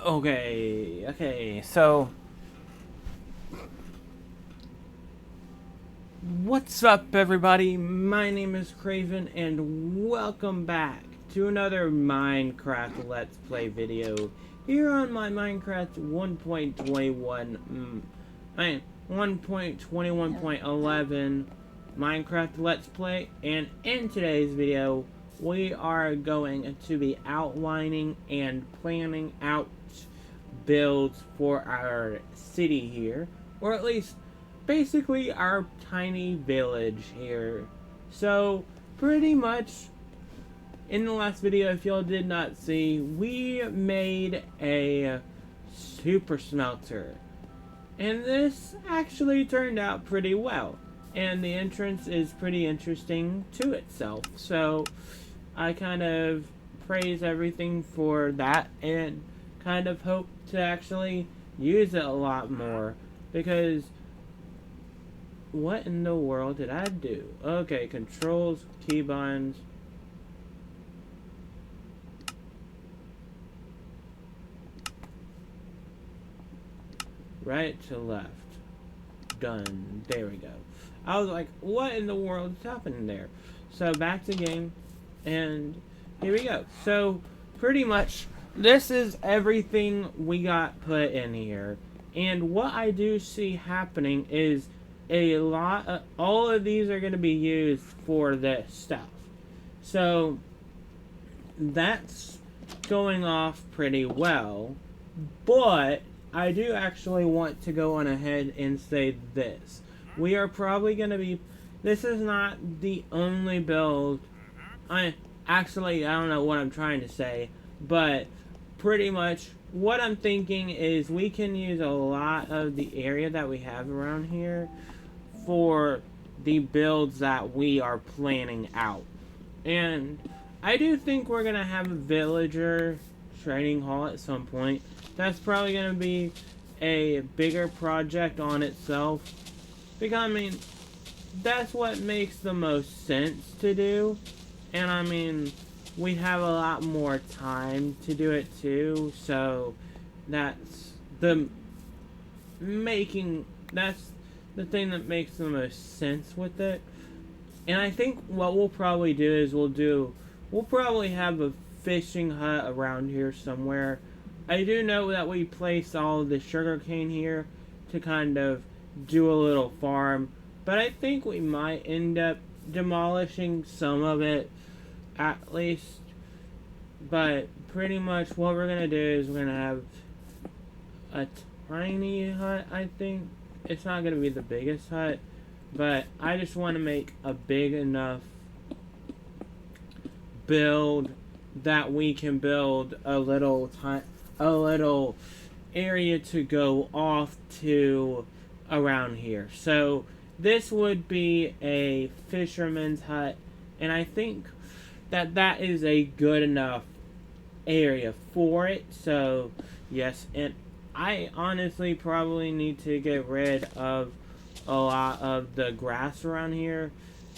Okay, so what's up, everybody? My name is Craven, and welcome back to another Minecraft Let's Play video here on my Minecraft 1.21.11 Minecraft Let's Play. And in today's video, we are going to be outlining and planning out builds for our city here, or at least basically our tiny village here. So pretty much in the last video, if y'all did not see, we made a super smelter, and this actually turned out pretty well, and the entrance is pretty interesting to itself. So I kind of praise everything for that and kind of hope to actually use it a lot more, because what in the world did I do? Okay, controls, keybinds. Right to left. Done. There we go. I was like, what in the world is happening there? So back to game, and here we go. So pretty much this is everything we got put in here. And what I do see happening is all of these are going to be used for this stuff. So that's going off pretty well. But I do actually want to go on ahead and say this. We are probably going to be... This is not the only build. I don't know what I'm trying to say. But pretty much what I'm thinking is we can use a lot of the area that we have around here for the builds that we are planning out. And I do think we're going to have a villager training hall at some point. That's probably going to be a bigger project on itself, because I mean, that's what makes the most sense to do. And I mean, we have a lot more time to do it too, so that's the thing that makes the most sense with it. And I think what we'll probably do is we'll probably have a fishing hut around here somewhere. I do know that we placed all of the sugarcane here to kind of do a little farm, but I think we might end up demolishing some of it at least. But pretty much what we're gonna do is we're gonna have a tiny hut. I think it's not gonna be the biggest hut, but I just want to make a big enough build that we can build a little area to go off to around here. So this would be a fisherman's hut, and I think that is a good enough area for it. So yes, and I honestly probably need to get rid of a lot of the grass around here,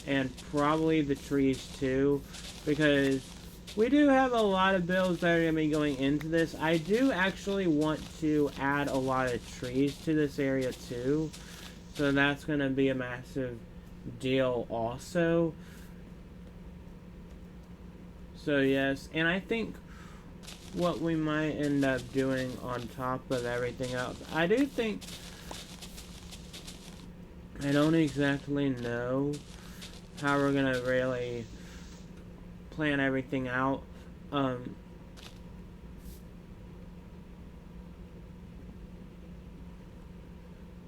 and probably the trees too, because we do have a lot of builds that are going to be going into this. I do actually want to add a lot of trees to this area too, so that's going to be a massive deal also. So yes, and I think what we might end up doing on top of everything else, I don't exactly know how we're going to really plan everything out.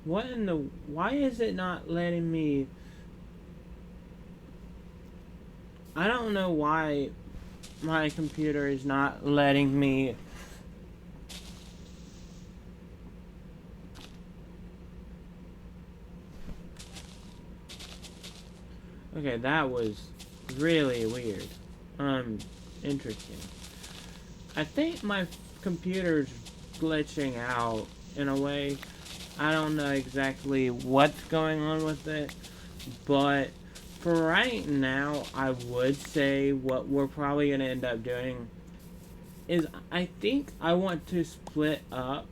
Why is it not letting me? I don't know why my computer is not letting me. Okay, that was really weird. Interesting. I think my computer's glitching out in a way. I don't know exactly what's going on with it, but for right now, I would say what we're probably going to end up doing is I think I want to split up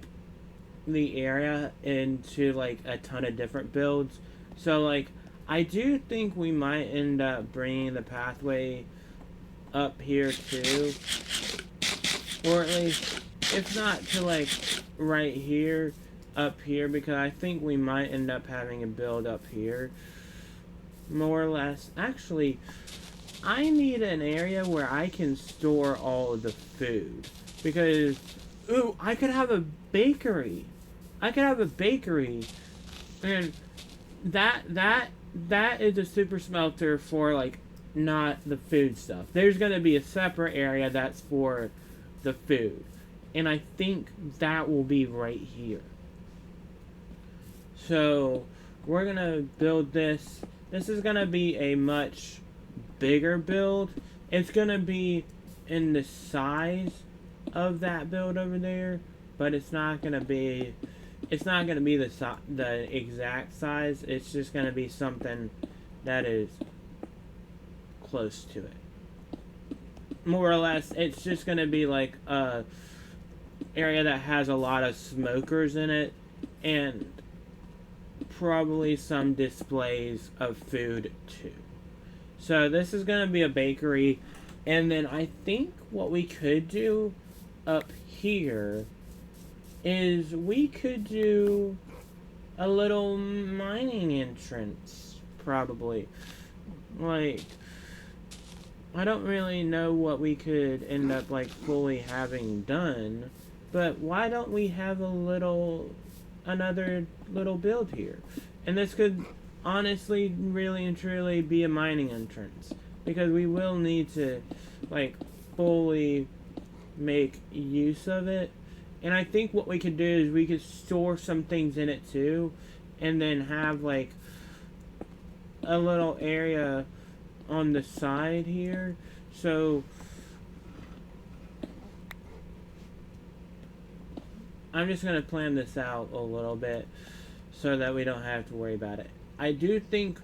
the area into like a ton of different builds. So like I do think we might end up bringing the pathway up here too, or at least if not to like right here, up here, because I think we might end up having a build up here, more or less. Actually, I need an area where I can store all of the food, because ooh, I could have a bakery. I could have a bakery, and that is a super smelter for like not the food stuff. There's gonna be a separate area that's for the food, and I think that will be right here. So we're gonna build this. This is gonna be a much bigger build. It's gonna be in the size of that build over there, but it's not gonna be the exact size. It's just gonna be something that is close to it. More or less, it's just gonna be like a area that has a lot of smokers in it, and probably some displays of food too. So this is gonna be a bakery, and then I think what we could do up here is we could do a little mining entrance, probably. Like, I don't really know what we could end up like fully having done, but why don't we have another little build here? And this could honestly really and truly be a mining entrance, because we will need to like fully make use of it. And I think what we could do is we could store some things in it too, and then have like a little area on the side here. So I'm just going to plan this out a little bit so that we don't have to worry about it. I do think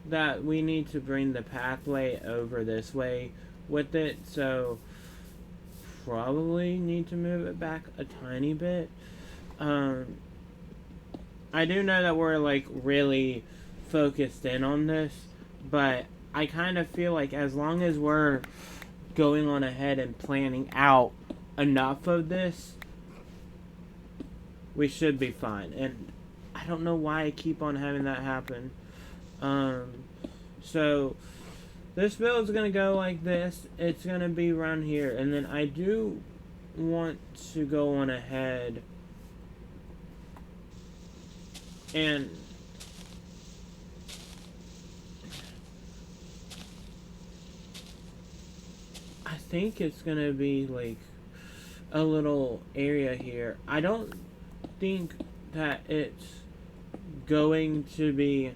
that we need to bring the pathway over this way with it, so probably need to move it back a tiny bit. I do know that we're like really focused in on this, but I kind of feel like as long as we're going on ahead and planning out enough of this, we should be fine. And I don't know why I keep on having that happen. So this build is going to go like this. It's going to be around here. And then I do want to go on ahead and I think it's going to be like a little area here. I don't think that it's going to be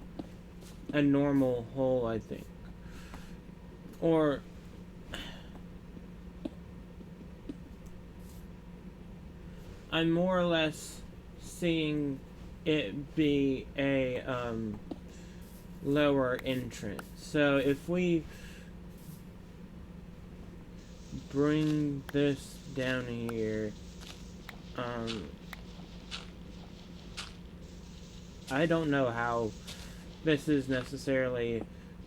a normal hole, I think. Or I'm more or less seeing it be a lower entrance. So if we bring this down here, I don't know how this is necessarily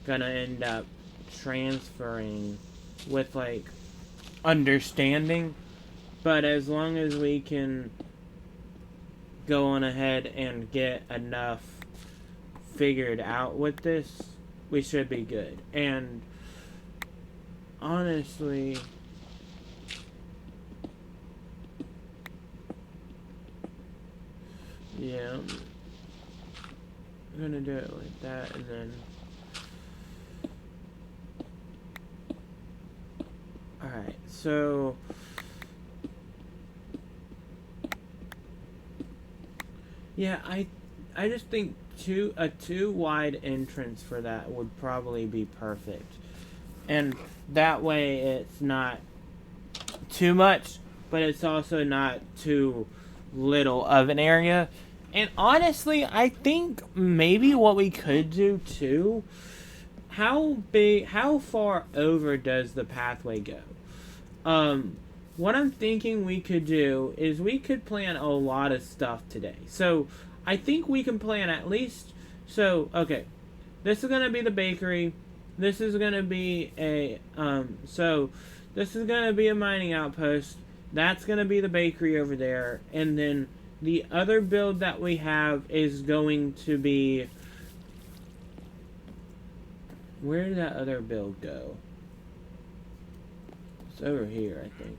gonna end up transferring with like understanding, but as long as we can go on ahead and get enough figured out with this, we should be good. And honestly, yeah, I'm gonna do it like that, and then alright, so yeah, I just think a two wide entrance for that would probably be perfect. And that way it's not too much, but it's also not too little of an area. And honestly, I think maybe what we could do too, how far over does the pathway go? what I'm thinking we could do is we could plan a lot of stuff today. So I think we can plan at least. So okay, this is gonna be the bakery. This is gonna be a So this is gonna be a mining outpost. That's gonna be the bakery over there, and then the other build that we have is going to be. Where did that other build go? It's over here, I think.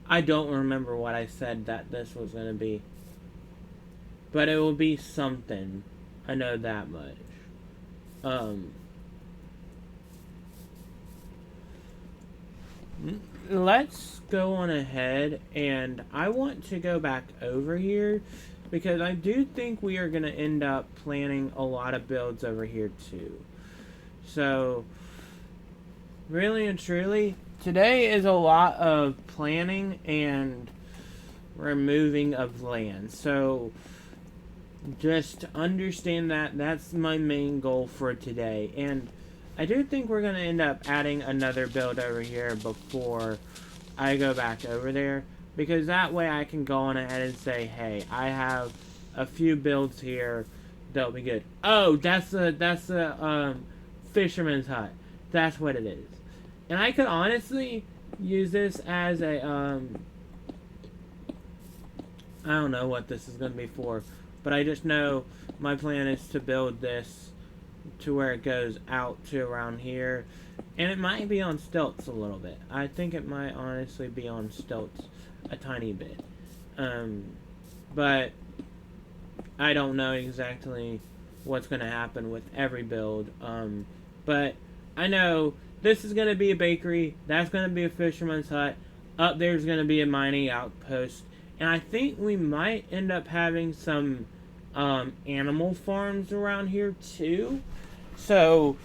I don't remember what I said that this was going to be. But it will be something. I know that much. Let's go on ahead, and I want to go back over here because I do think we are going to end up planning a lot of builds over here too. So, really and truly, today is a lot of planning and removing of land. So, just understand that that's my main goal for today. And I do think we're going to end up adding another build over here before I go back over there. Because that way I can go on ahead and say, hey, I have a few builds here that'll be good. Oh, that's the fisherman's hut. That's what it is. And I could honestly use this as a, I don't know what this is going to be for. But I just know my plan is to build this to where it goes out to around here. And it might be on stilts a little bit. I think it might honestly be on stilts a tiny bit. But I don't know exactly what's going to happen with every build. But I know this is going to be a bakery. That's going to be a fisherman's hut. Up there's going to be a mining outpost. And I think we might end up having some animal farms around here too. So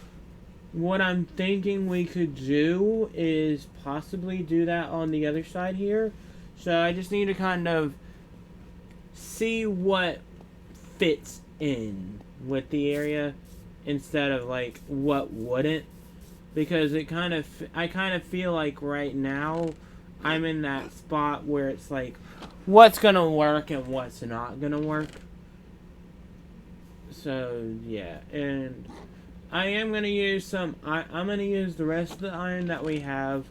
what I'm thinking we could do is possibly do that on the other side here. So I just need to kind of see what fits in with the area instead of like what wouldn't, because I kind of feel like right now I'm in that spot where it's like what's gonna work and what's not gonna work. So yeah, and I am gonna use some. I'm gonna use the rest of the iron that we have,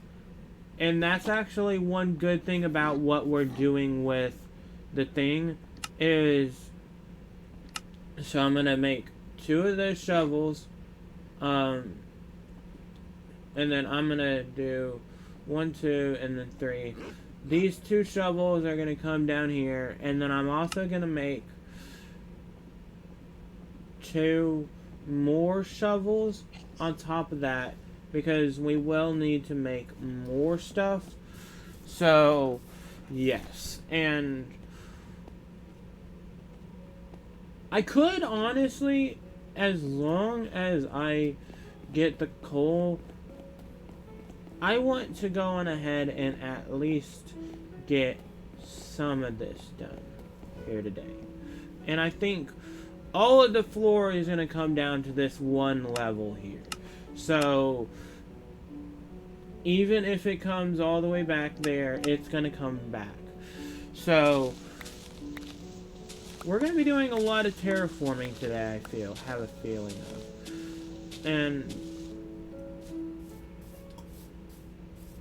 and that's actually one good thing about what we're doing with the thing is. So I'm gonna make 2 of those shovels, and then I'm gonna do 1, 2, and then 3. These 2 shovels are gonna come down here, and then I'm also gonna make 2 more shovels on top of that because we will need to make more stuff. So yes, and I could honestly, as long as I get the coal, I want to go on ahead and at least get some of this done here today. And I think all of the floor is going to come down to this one level here. So even if it comes all the way back there, it's going to come back. So we're going to be doing a lot of terraforming today, I have a feeling of. And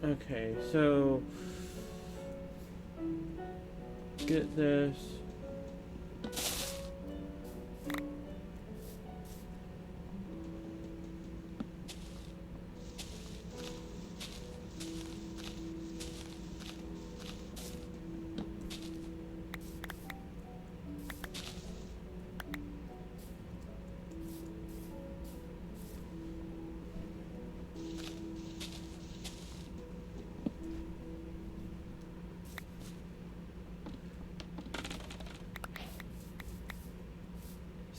okay, so get this.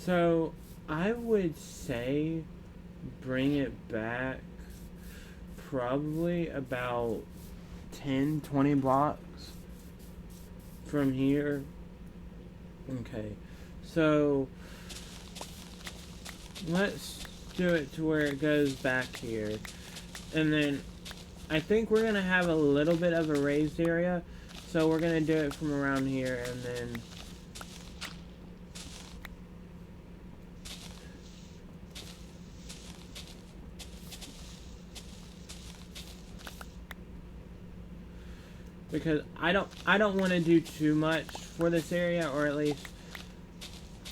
So, I would say bring it back probably about 10, 20 blocks from here. Okay, so let's do it to where it goes back here. And then I think we're going to have a little bit of a raised area. So we're going to do it from around here and then... Because I don't want to do too much for this area, or at least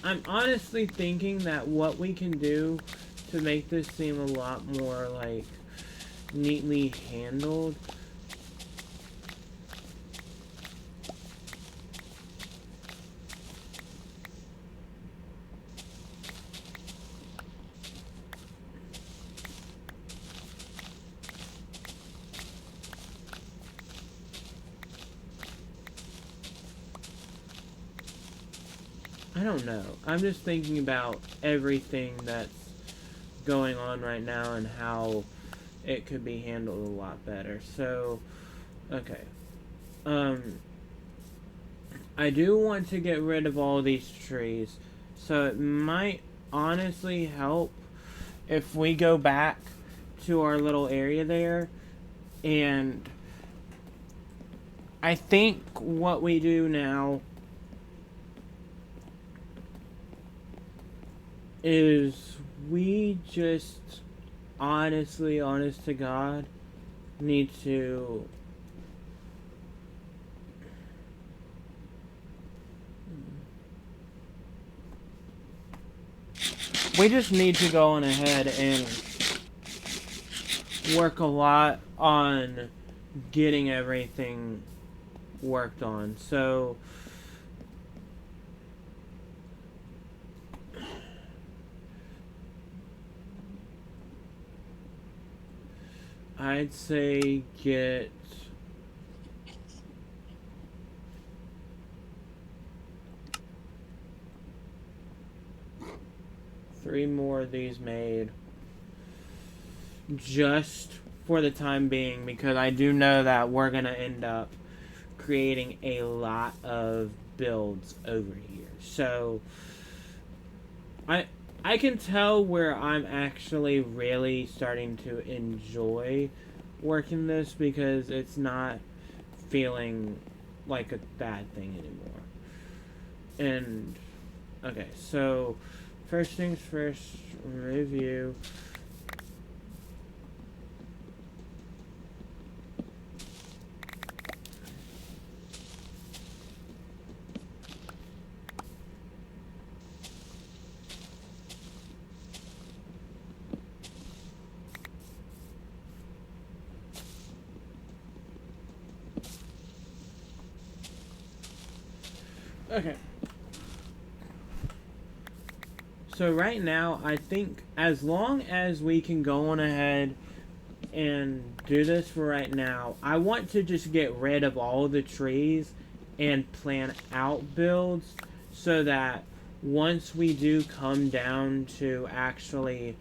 I'm honestly thinking that what we can do to make this seem a lot more like neatly handled. I don't know. I'm just thinking about everything that's going on right now and how it could be handled a lot better. So, okay. I do want to get rid of all these trees. So it might honestly help if we go back to our little area there. And I think what we do now is we just honestly, honest to God, need to go on ahead and work a lot on getting everything worked on. So I'd say get 3 more of these made just for the time being, because I do know that we're gonna end up creating a lot of builds over here. So I can tell where I'm actually really starting to enjoy working this, because it's not feeling like a bad thing anymore. And okay, so first things first, review. Okay. So right now, I think as long as we can go on ahead and do this for right now, I want to just get rid of all the trees and plan out builds so that once we do come down to actually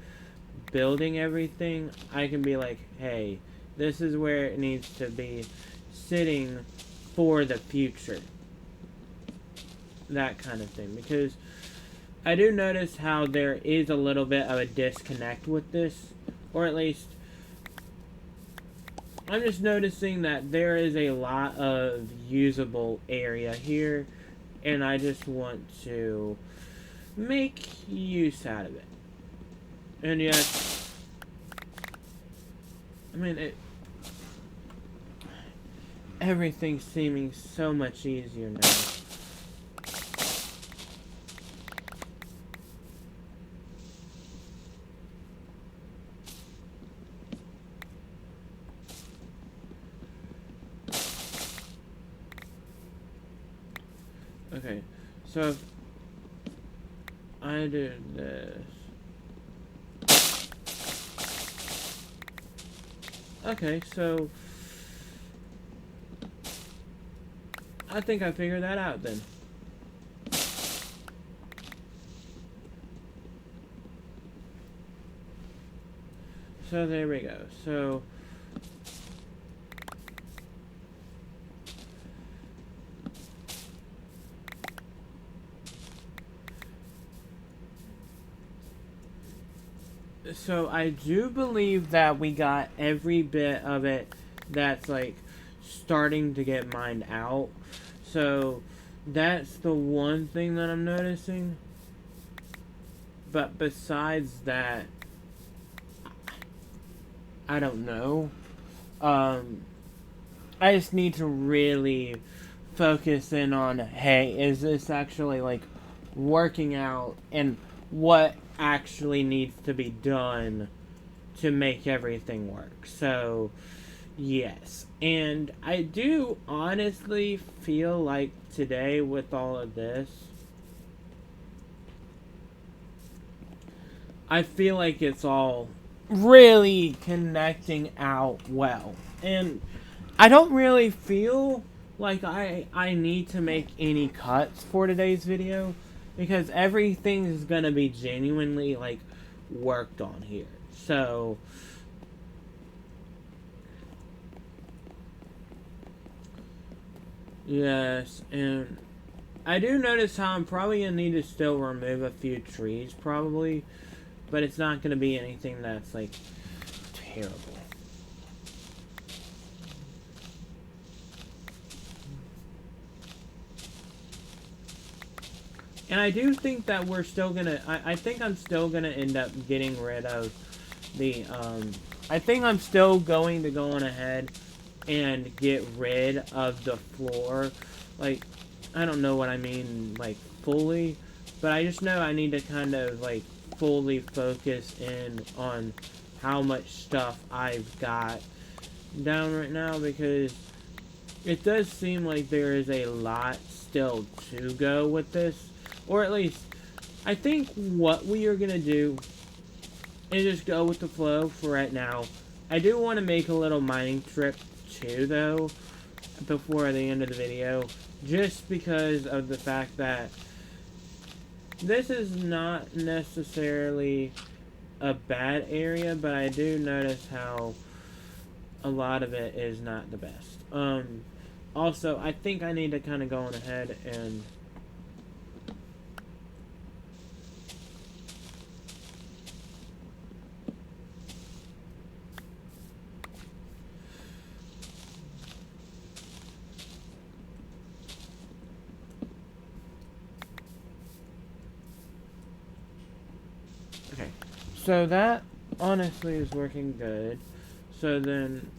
building everything, I can be like, hey, this is where it needs to be sitting for the future. That kind of thing, because I do notice how there is a little bit of a disconnect with this, or at least I'm just noticing that there is a lot of usable area here, and I just want to make use out of it. And yet, I mean, everything's seeming so much easier now. Okay, so if I do this. Okay, so I think I figured that out then. So there we go. So So I do believe that we got every bit of it that's like starting to get mined out. So that's the one thing that I'm noticing. But besides that, I don't know. I just need to really focus in on, hey, is this actually like working out, and what actually needs to be done to make everything work. So yes, and I do honestly feel like today with all of this, I feel like it's all really connecting out well. And I don't really feel like I need to make any cuts for today's video, because everything is going to be genuinely like worked on here. So yes, and I do notice how I'm probably going to need to still remove a few trees probably, but it's not going to be anything that's like terrible. And I do think that we're still gonna, I think I'm still gonna end up getting rid of the, I think I'm still going to go on ahead and get rid of the floor. Like, I don't know what I mean, like, fully, but I just know I need to kind of, like, fully focus in on how much stuff I've got down right now, because it does seem like there is a lot still to go with this. Or at least, I think what we are going to do is just go with the flow for right now. I do want to make a little mining trip too, though, before the end of the video. Just because of the fact that this is not necessarily a bad area, but I do notice how a lot of it is not the best. Also, I think I need to kind of go on ahead and okay, so that honestly is working good. So then,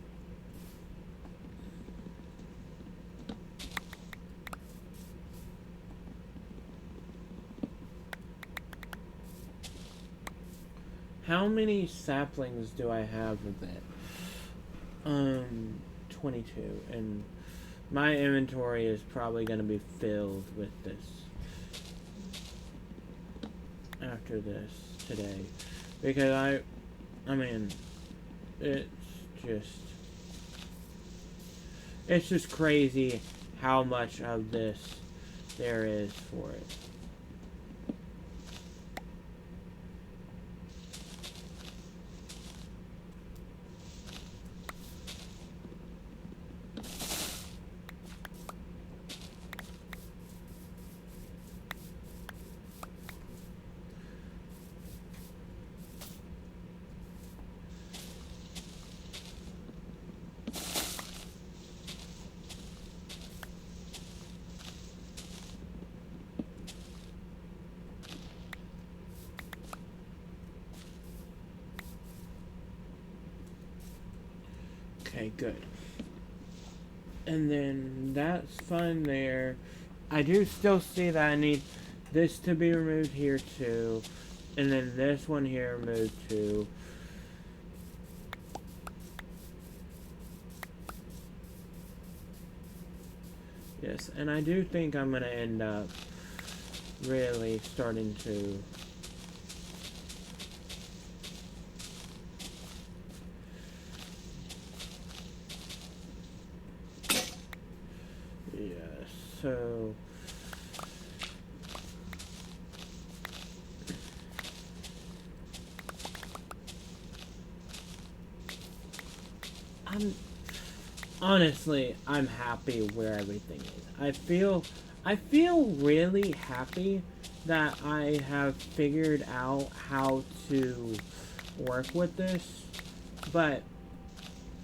how many saplings do I have of it? 22, and my inventory is probably going to be filled with this after this today, because I mean, it's just crazy how much of this there is for it. Okay, good. And then that's fine there. I do still see that I need this to be removed here too. And then this one here removed too. Yes, and I do think I'm going to end up really starting to so I'm happy where everything is. I feel really happy that I have figured out how to work with this, but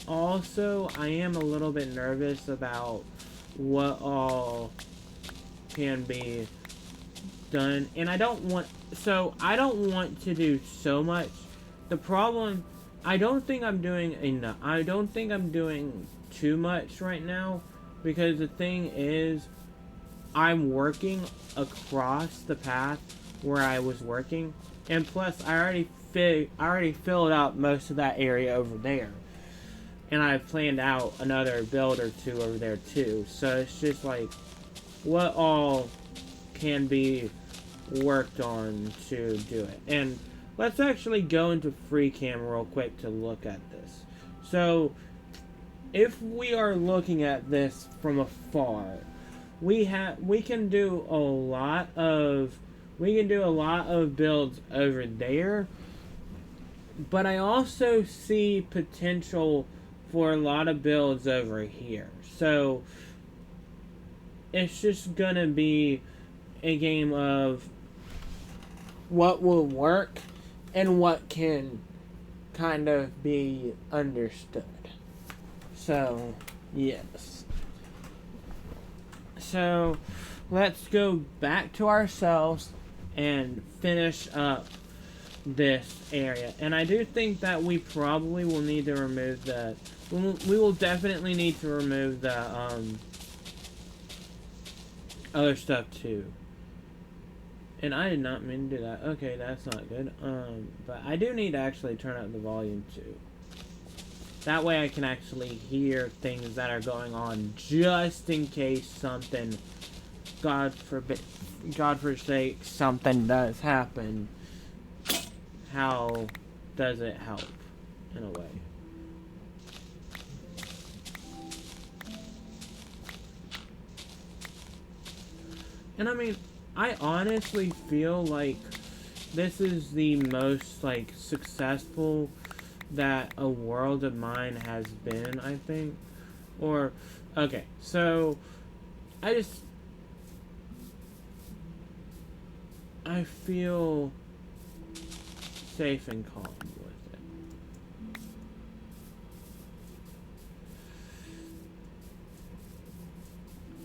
also I am a little bit nervous about what all can be done, and I don't want to do so much. The problem, I don't think I'm doing enough. I don't think I'm doing too much right now, because the thing is, I'm working across the path where I was working, and plus I already filled out most of that area over there, and I planned out another build or two over there too. So it's just like, what all can be worked on to do it. And let's actually go into free cam real quick to look at this. So if we are looking at this from afar, we can do a lot of builds over there, but I also see potential for a lot of builds over here. So it's just gonna be a game of what will work and what can kind of be understood. So, yes. So, let's go back to ourselves and finish up this area. And I do think that we probably will need to remove the... We will definitely need to remove the other stuff too. And I did not mean to do that. Okay, that's not good. But I do need to actually turn up the volume too. That way I can actually hear things that are going on, just in case something, God forsake, something does happen. How does it help, in a way? And I mean, I honestly feel like this is the most, like, successful that a world of mine has been, I think. Or, okay, so, I feel safe and calm with it.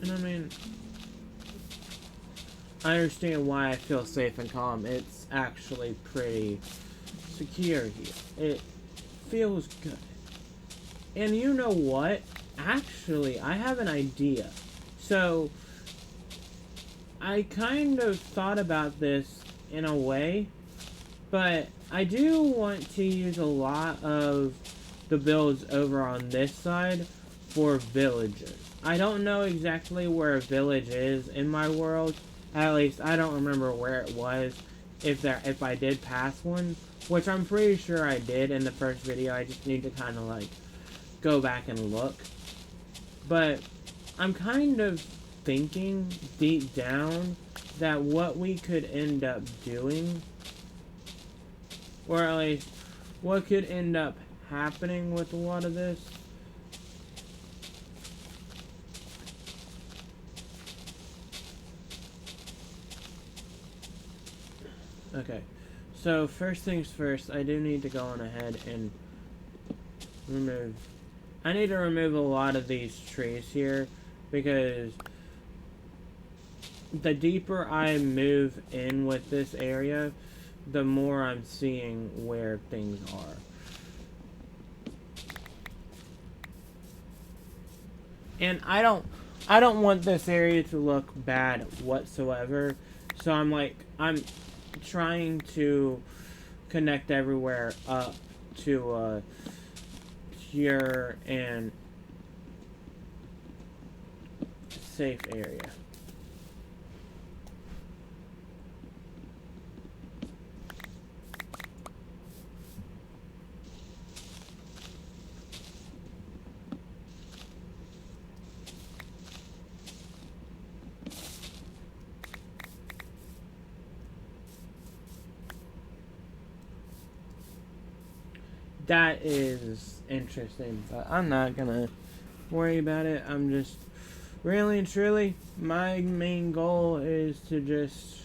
And I mean, I understand why I feel safe and calm. It's actually pretty secure here. It feels good. And you know what? Actually, I have an idea. So, I kind of thought about this in a way, but I do want to use a lot of the builds over on this side for villages. I don't know exactly where a village is in my world. At least, I don't remember where it was, if I did pass one, which I'm pretty sure I did in the first video. I just need to kind of, like, go back and look. But I'm kind of thinking deep down that what we could end up doing, or at least what could end up happening with a lot of this, okay, so first things first, I do need to go on ahead and remove... I need to remove a lot of these trees here, because the deeper I move in with this area, the more I'm seeing where things are. And I don't want this area to look bad whatsoever, so I'm trying to connect everywhere up to a pure and safe area. That is interesting, but I'm not gonna worry about it. I'm just, really and truly, my main goal is to just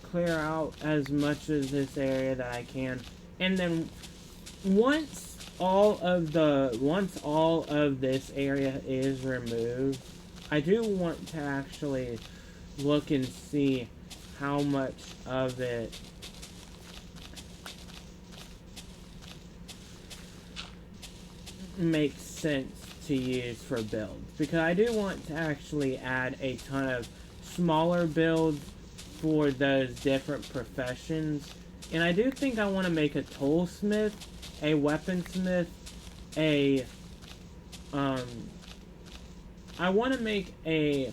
clear out as much of this area that I can And then once all of this area is removed, I do want to actually look and see how much of it makes sense to use for builds, because I do want to actually add a ton of smaller builds for those different professions. And I do think I want to make a toolsmith, a weaponsmith, I want to make a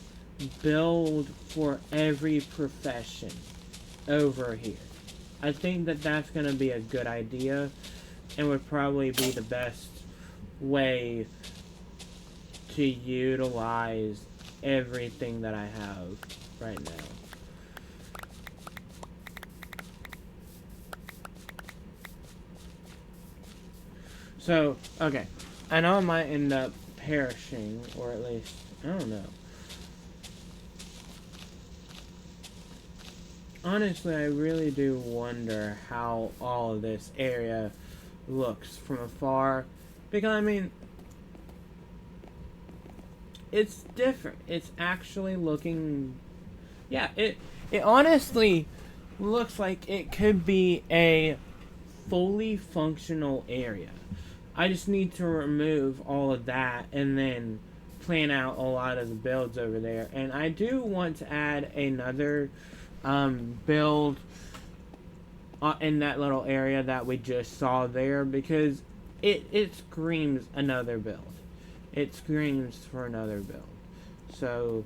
build for every profession over here. I think that that's going to be a good idea and would probably be the best way to utilize everything that I have right now. So, okay. I know I might end up perishing, or at least, I don't know. Honestly, I really do wonder how all of this area looks from afar. Because, I mean, it's different. It's actually looking... Yeah, it honestly looks like it could be a fully functional area. I just need to remove all of that and then plan out a lot of the builds over there. And I do want to add another build in that little area that we just saw there, because it screams another build. It screams for another build. So,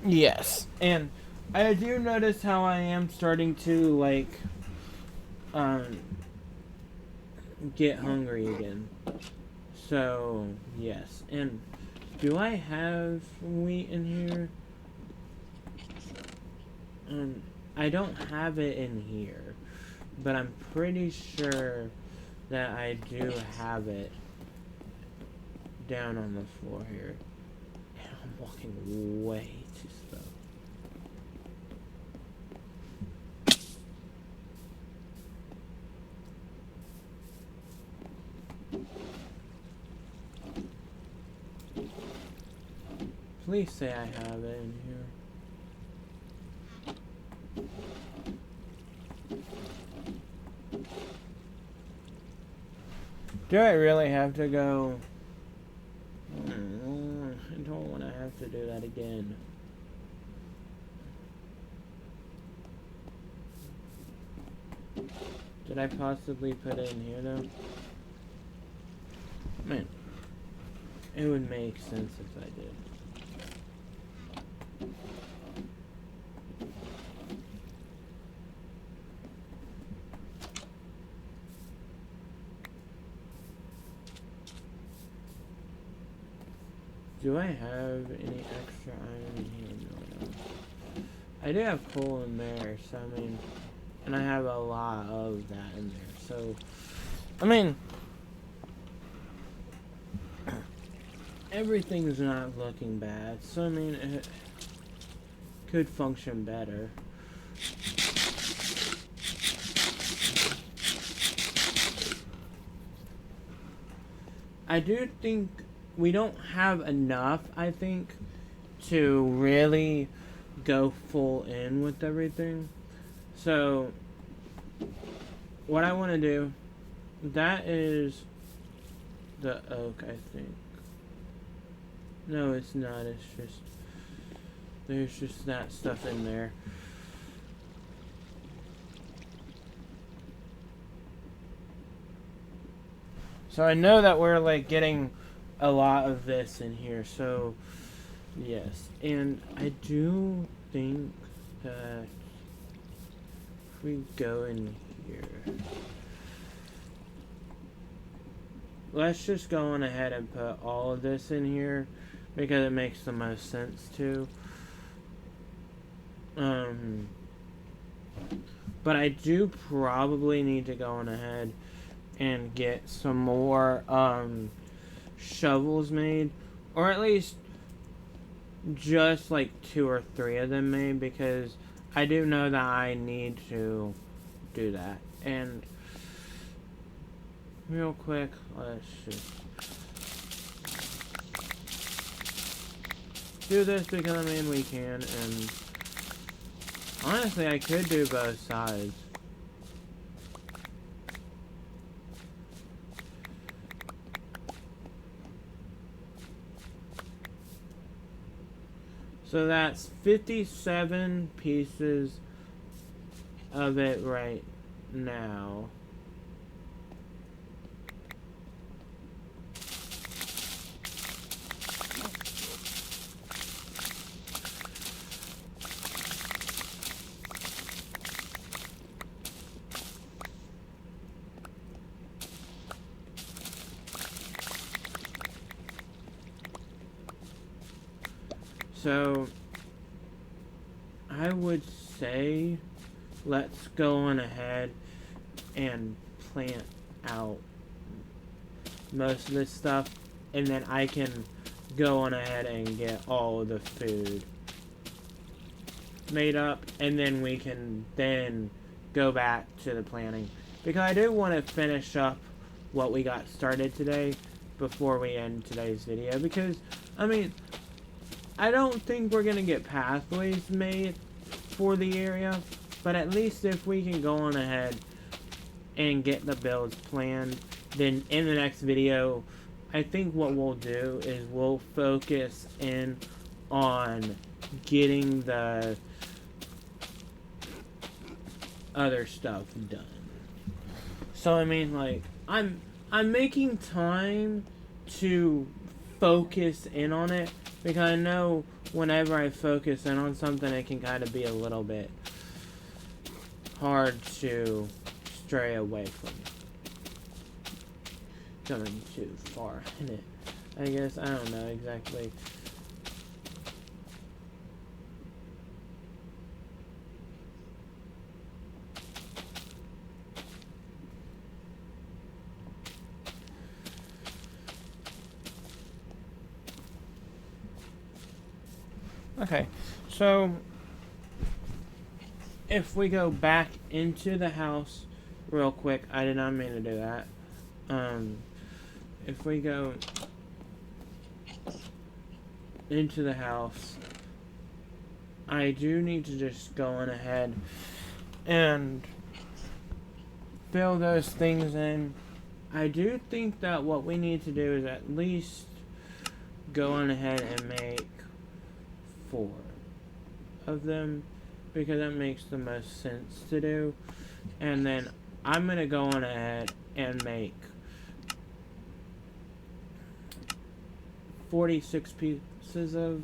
yes. And I do notice how I am starting to, like, get hungry again. So, yes. And do I have wheat in here? I don't have it in here, but I'm pretty sure that I do have it down on the floor here. And I'm walking way too slow. Please say I have it in here. Do I really have to go? I don't want to have to do that again. Did I possibly put it in here though? Man, it would make sense if I did. Do I have any extra iron in here? No, I don't. I do have coal in there, so I mean, and I have a lot of that in there, so, I mean, everything's not looking bad, so I mean, it could function better. I do think we don't have enough, I think, to really go full in with everything. So, what I want to do, that is the oak, I think. No, it's not. It's just, there's just that stuff in there. So I know that we're like getting a lot of this in here, so yes. And I do think that if we go in here, let's just go on ahead and put all of this in here because it makes the most sense to. But I do probably need to go on ahead and get some more shovels made, or at least just like 2 or 3 of them made, because I do know that I need to do that. And real quick, let's just do this because, I mean, we can, and honestly, I could do both sides. So that's 57 pieces of it right now. So, I would say, let's go on ahead and plant out most of this stuff, and then I can go on ahead and get all the food made up, and then we can then go back to the planting. Because I do want to finish up what we got started today before we end today's video, because, I mean, I don't think we're going to get pathways made for the area, but at least if we can go on ahead and get the builds planned, then in the next video, I think what we'll do is we'll focus in on getting the other stuff done. So, I mean, like, I'm making time to focus in on it, because I know whenever I focus in on something, it can kind of be a little bit hard to stray away from it. Going too far in it, I guess. I don't know exactly. Okay, so if we go back into the house real quick, I did not mean to do that. If we go into the house, I do need to just go on ahead and fill those things in. I do think that what we need to do is at least go on ahead and make 4 of them, because that makes the most sense to do. And then I'm gonna go on ahead and make 46 pieces of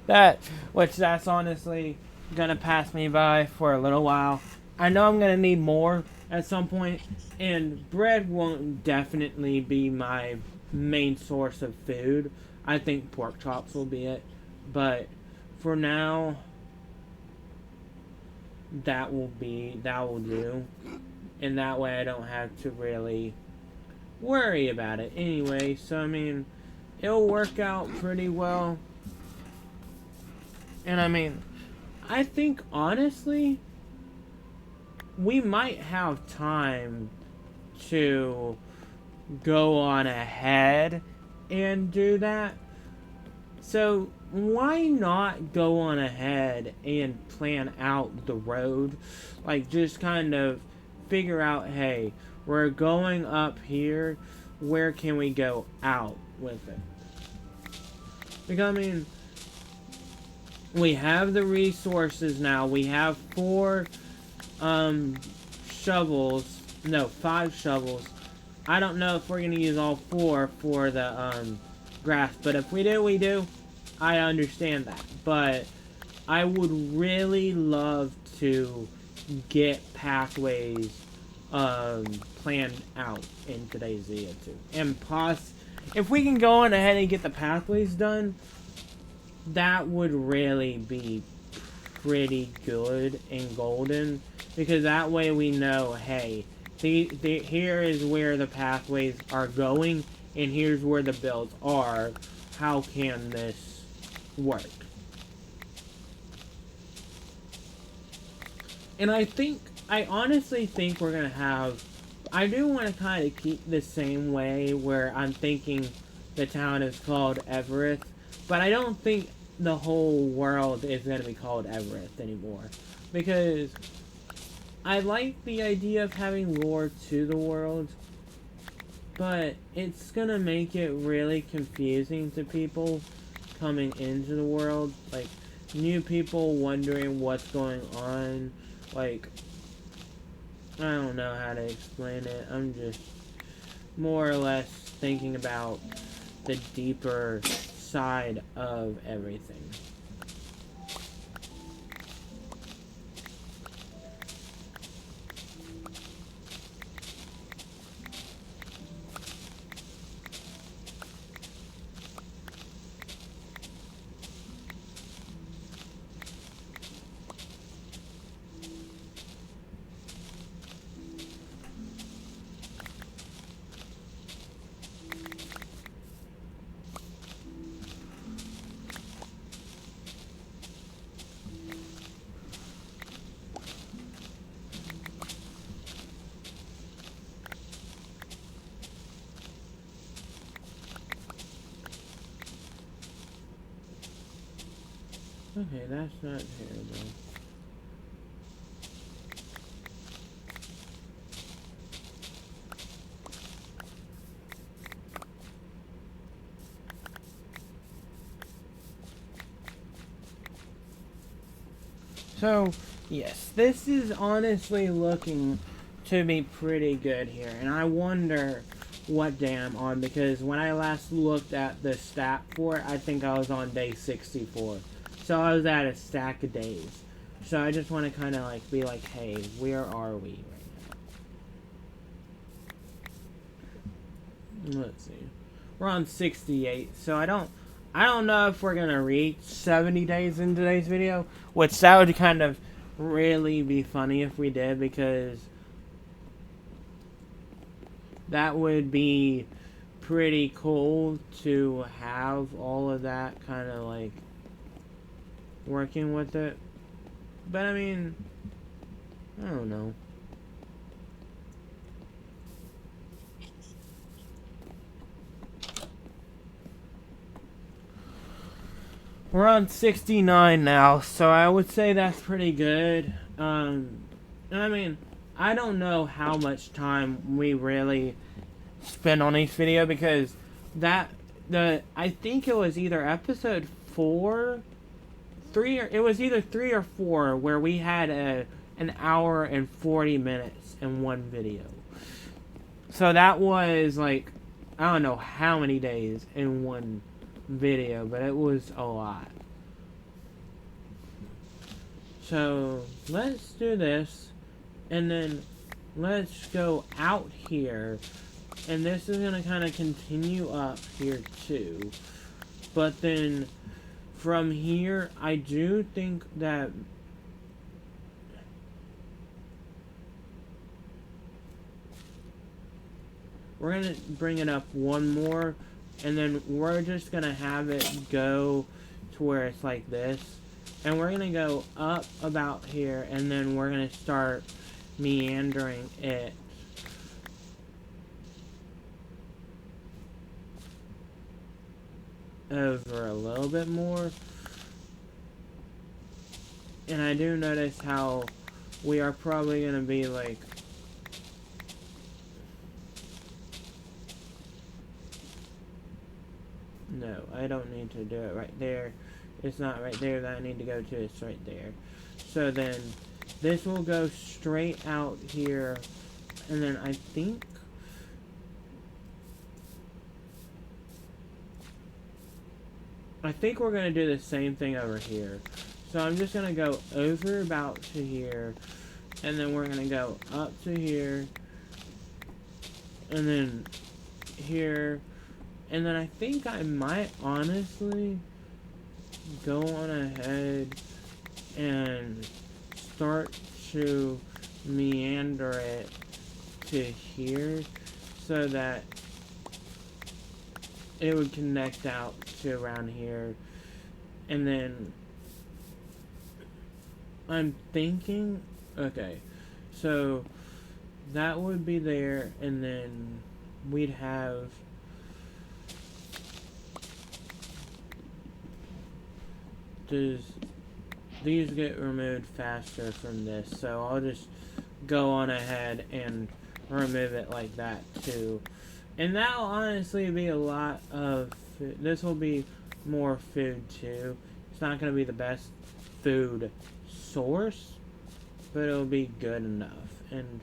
that, which that's honestly gonna pass me by for a little while. I know I'm gonna need more at some point, and bread won't definitely be my main source of food. I think pork chops will be it, but for now, that will do, and that way I don't have to really worry about it anyway. So, I mean, it'll work out pretty well. And, I mean, I think, honestly, we might have time to go on ahead and do that. So, why not go on ahead and plan out the road? Like, just kind of figure out, hey, we're going up here, where can we go out with it? Because, I mean, we have the resources now. We have 4 shovels. No, 5 shovels. I don't know if we're going to use all 4 for the grass, but if we do, we do. I understand that. But I would really love to get pathways planned out in today's video too. And if we can go on ahead and get the pathways done, that would really be pretty good and golden, because that way we know, hey, here is where the pathways are going, and here's where the builds are. How can this work? And I think I honestly think we're gonna have. I do want to kind of keep the same way where I'm thinking the town is called Everest, but I don't think the whole world is gonna be called Everest anymore, because I like the idea of having lore to the world, but it's gonna make it really confusing to people coming into the world, like new people wondering what's going on. Like, I don't know how to explain it. I'm just more or less thinking about the deeper side of everything. Okay, that's not terrible. So, yes, this is honestly looking to be pretty good here. And I wonder what day I'm on, because when I last looked at the stat for it, I think I was on day 64. So I was at a stack of days. So I just want to kind of like be like, hey, where are we right now? Let's see. We're on 68. So I don't know if we're gonna reach 70 days in today's video, which that would kind of really be funny if we did, because that would be pretty cool to have all of that kind of like working with it. But I mean, I don't know. We're on 69 now, so I would say that's pretty good. I mean, I don't know how much time we really spend on each video, because I think it was either episode 3, or it was either 3 or 4 where we had an hour and 40 minutes in one video. So that was like, I don't know how many days in one video, but it was a lot. So let's do this, and then let's go out here, and this is gonna kind of continue up here too. But then from here, I do think that we're gonna bring it up one more, and then we're just gonna have it go to where it's like this, and we're gonna go up about here, and then we're gonna start meandering it over a little bit more. And I do notice how we are probably gonna be like, no, I don't need to do it right there. It's not right there that I need to go to, it's right there. So then this will go straight out here, and then I think we're gonna do the same thing over here. So I'm just gonna go over about to here, and then we're gonna go up to here, and then here, and then I think I might honestly go on ahead and start to meander it to here, so that it would connect out to around here. And then I'm thinking, okay, So that would be there, and then we'd have does these get removed faster from this, so I'll just go on ahead and remove it like that too. And that'll honestly be a lot of food. This will be more food too. It's not going to be the best food source, but it'll be good enough. And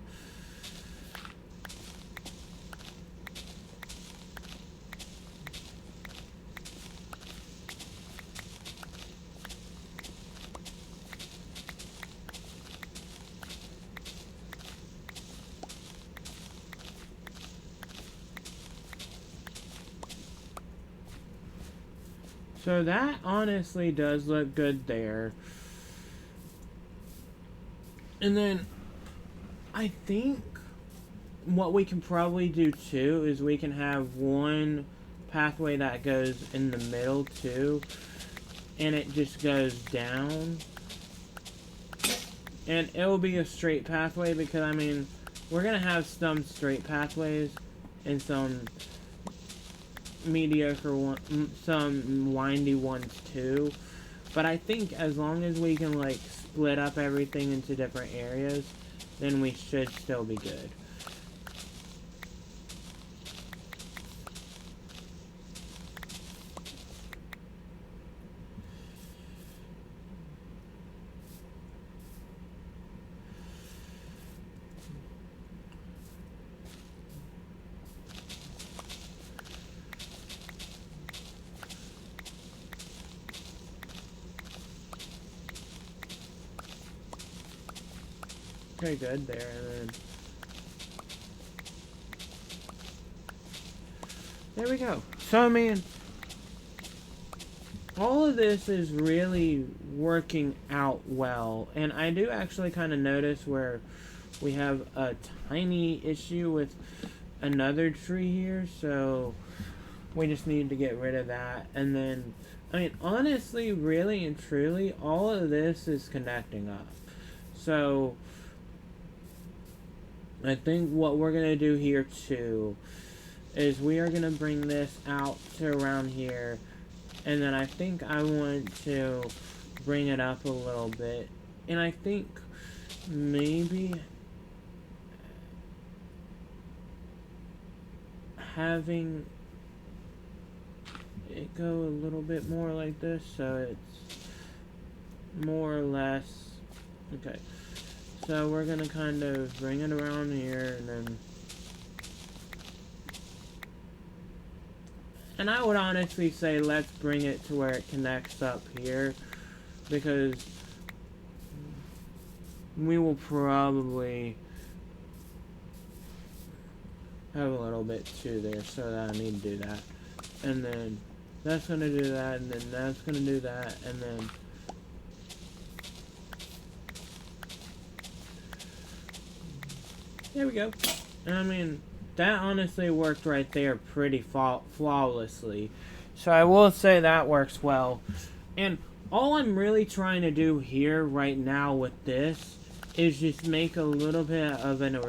so that honestly does look good there. And then I think what we can probably do too is we can have one pathway that goes in the middle too, and it just goes down. And it'll be a straight pathway because, I mean, we're going to have some straight pathways and some mediocre one, some windy ones too. But I think as long as we can like split up everything into different areas, then we should still be good. Okay, good there, and then there we go. So I mean, all of this is really working out well, and I do actually kind of notice where we have a tiny issue with another tree here, so we just need to get rid of that. And then, I mean, honestly, really and truly, all of this is connecting up. So I think what we're going to do here too is we are going to bring this out to around here, and then I think I want to bring it up a little bit, and I think maybe having it go a little bit more like this, so it's more or less okay. So we're gonna kind of bring it around here, and I would honestly say let's bring it to where it connects up here, because we will probably have a little bit too there, so that I need to do that. And then that's gonna do that, and then that's gonna do that, and then there we go. And I mean, that honestly worked right there pretty flawlessly. So I will say that works well. And all I'm really trying to do here right now with this is just make a little bit of an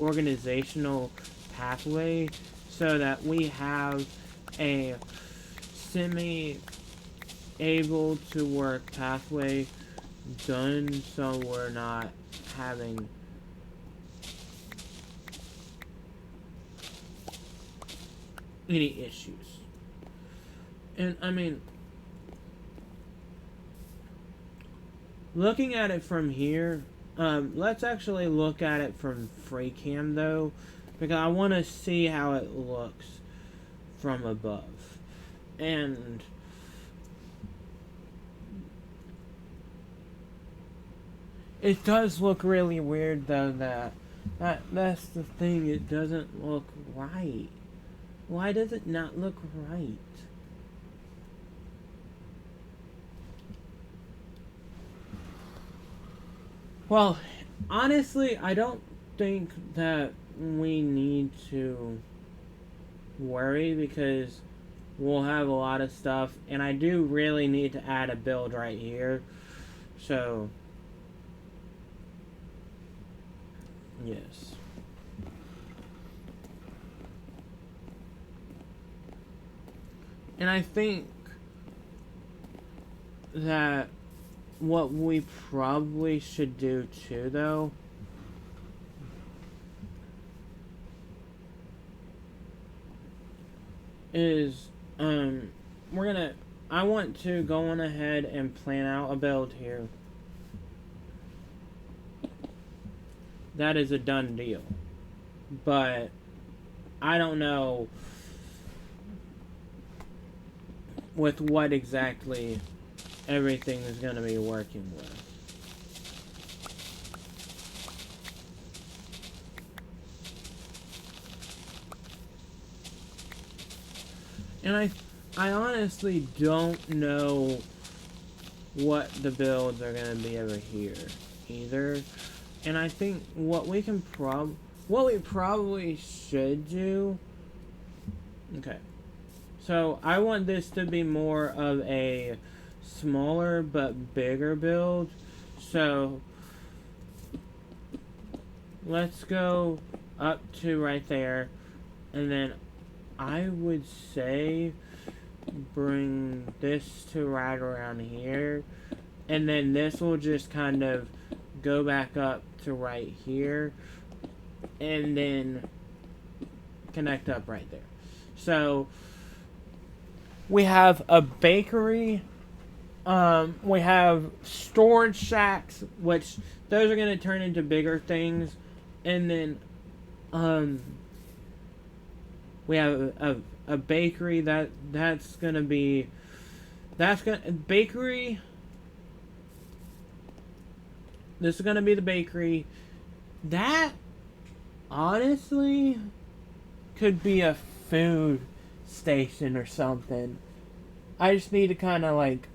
organizational pathway so that we have a semi-able to work pathway done, so we're not having any issues. And I mean, looking at it from here, let's actually look at it from FreeCam though, because I want to see how it looks from above. And it does look really weird though, that's the thing, it doesn't look right. Why does it not look right? Well, honestly, I don't think that we need to worry, because we'll have a lot of stuff, and I do really need to add a build right here. So Yes. And I think that what we probably should do too, though, is I want to go on ahead and plan out a build here. That is a done deal. But I don't know with what exactly everything is going to be working with. And I honestly don't know what the builds are going to be over here either. And I think what we probably should do. Okay. So I want this to be more of a smaller but bigger build. So let's go up to right there, and then I would say bring this to right around here, and then this will just kind of go back up to right here, and then connect up right there. So we have a bakery, we have storage shacks, which those are going to turn into bigger things, and then we have a bakery that's going to be bakery. This is going to be the bakery. That honestly could be a food station or something. I just need to kind of like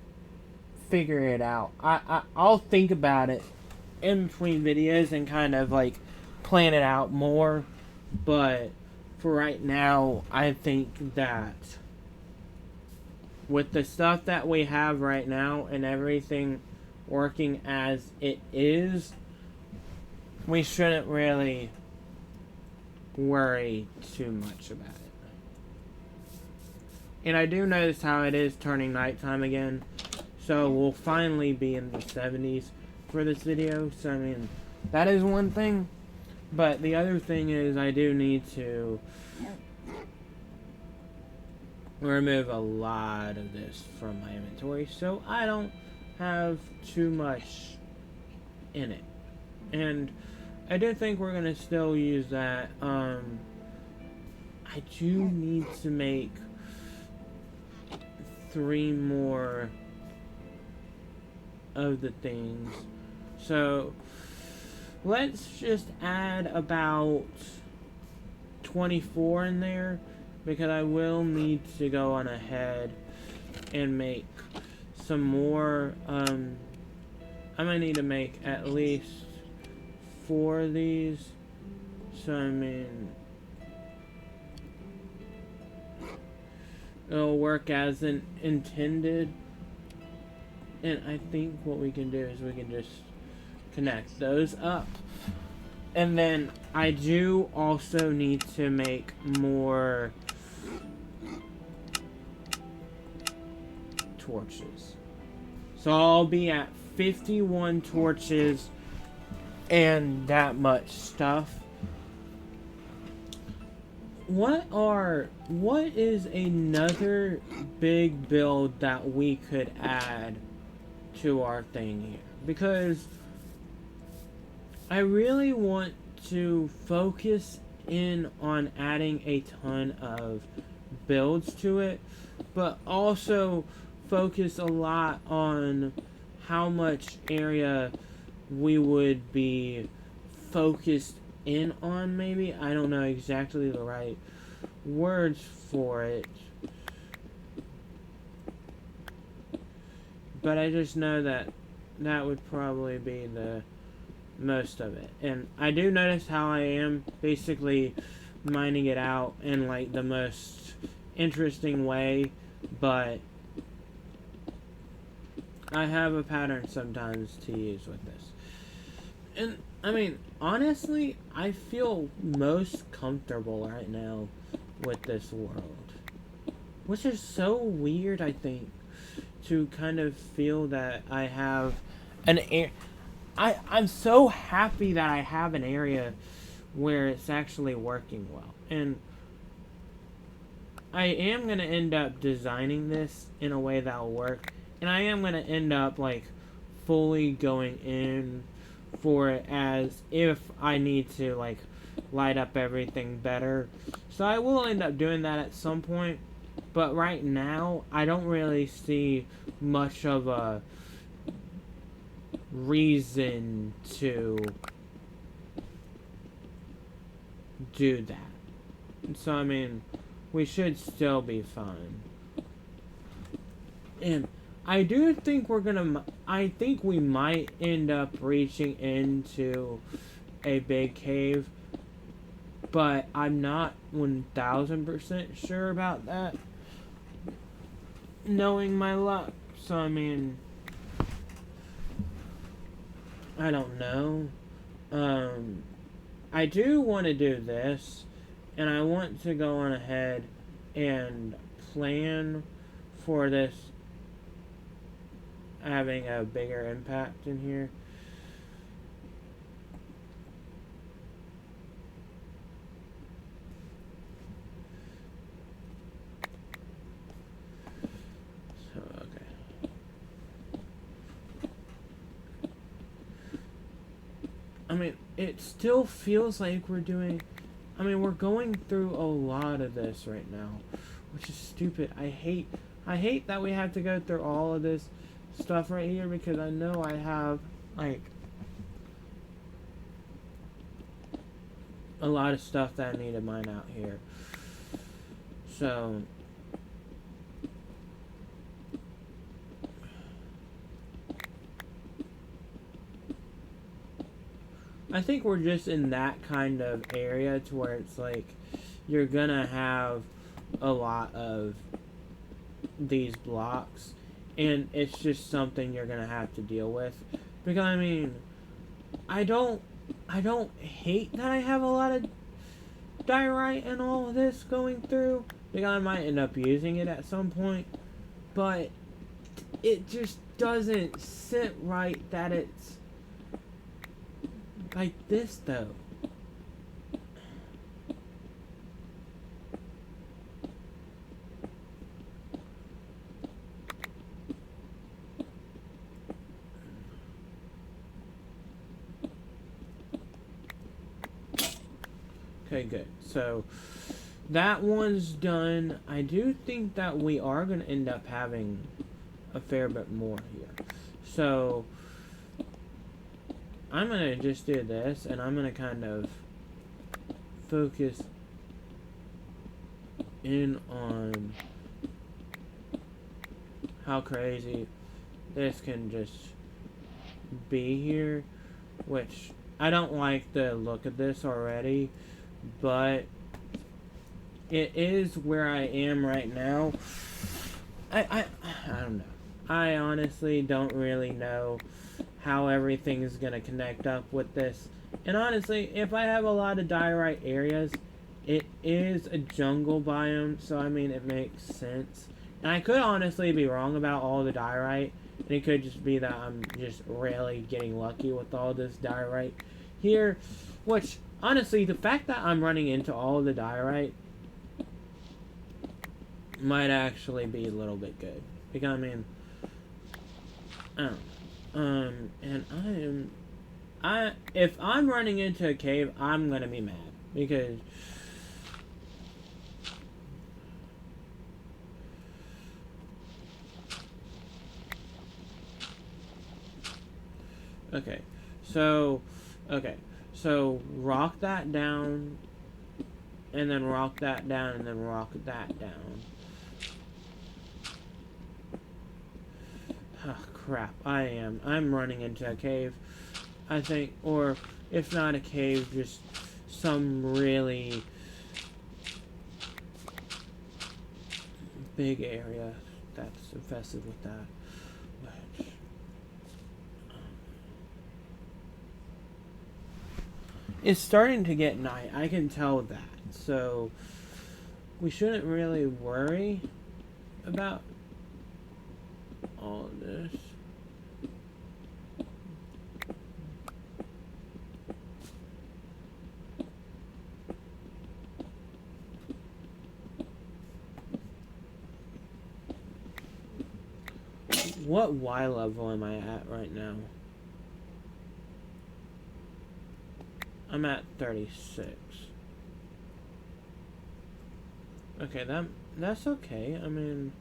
figure it out. I'll think about it in between videos and kind of like plan it out more, but for right now I think that with the stuff that we have right now and everything working as it is, we shouldn't really worry too much about it. And I do notice how it is turning nighttime again, so we'll finally be in the 70s for this video. So I mean, that is one thing, but the other thing is I do need to remove a lot of this from my inventory so I don't have too much in it. And I do think we're gonna still use that. I do need to make 3 more of the things, so let's just add about 24 in there, because I will need to go on ahead and make some more. I'm gonna need to make at least 4 of these, so I mean it'll work as intended. And I think what we can do is we can just connect those up. And then I do also need to make more torches. So I'll be at 51 torches and that much stuff. What is another big build that we could add to our thing here? Because I really want to focus in on adding a ton of builds to it, but also focus a lot on how much area we would be focused in on. Maybe I don't know exactly the right words for it, but I just know that that would probably be the most of it. And I do notice how I am basically mining it out in like the most interesting way, but I have a pattern sometimes to use with this. And I mean, honestly, I feel most comfortable right now with this world, which is so weird. I think to kind of feel that I have an air. I'm so happy that I have an area where it's actually working well, and I am gonna end up designing this in a way that'll work, and I am gonna end up like fully going in for it as if I need to like light up everything better. So I will end up doing that at some point, but right now I don't really see much of a reason to do that. So I mean, we should still be fine. And I do think I think we might end up reaching into a big cave, but I'm not 1000% sure about that, knowing my luck. So I mean, I don't know. I do want to do this, and I want to go on ahead and plan for this having a bigger impact in here. So, okay. I mean, it still feels like we're doing... I mean, we're going through a lot of this right now, which is stupid. I hate that we have to go through all of this stuff right here, because I know I have, like, a lot of stuff that I need to mine out here. So... I think we're just in that kind of area to where it's like you're gonna have a lot of these blocks, and it's just something you're gonna have to deal with. Because I mean, I don't hate that I have a lot of diorite and all of this going through, because I might end up using it at some point, but it just doesn't sit right that it's like this, though. Okay, good. So, that one's done. I do think that we are going to end up having a fair bit more here. So... I'm going to just do this, and I'm going to kind of focus in on how crazy this can just be here, which I don't like the look of this already, but it is where I am right now. I don't know. I honestly don't really know how everything is going to connect up with this. And honestly, if I have a lot of diorite areas, it is a jungle biome, so I mean, it makes sense. And I could honestly be wrong about all the diorite, and it could just be that I'm just really getting lucky with all this diorite here, which, honestly, the fact that I'm running into all of the diorite might actually be a little bit good. Because, I mean, I don't know. And if I'm running into a cave, I'm gonna be mad, because okay, so rock that down, and then rock that down, and then rock that down. Oh, crap, I'm running into a cave, I think, or if not a cave, just some really big area that's infested with that. Which, It's starting to get night. I can tell that. So we shouldn't really worry about all this. What Y level am I at right now? I'm at 36. Okay, that's okay. I mean,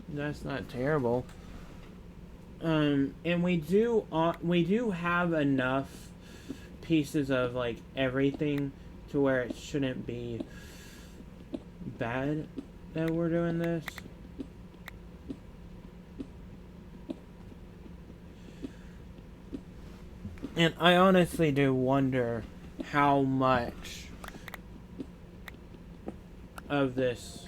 that's not terrible. And we do have enough pieces of like everything to where it shouldn't be bad that we're doing this. And I honestly do wonder how much of this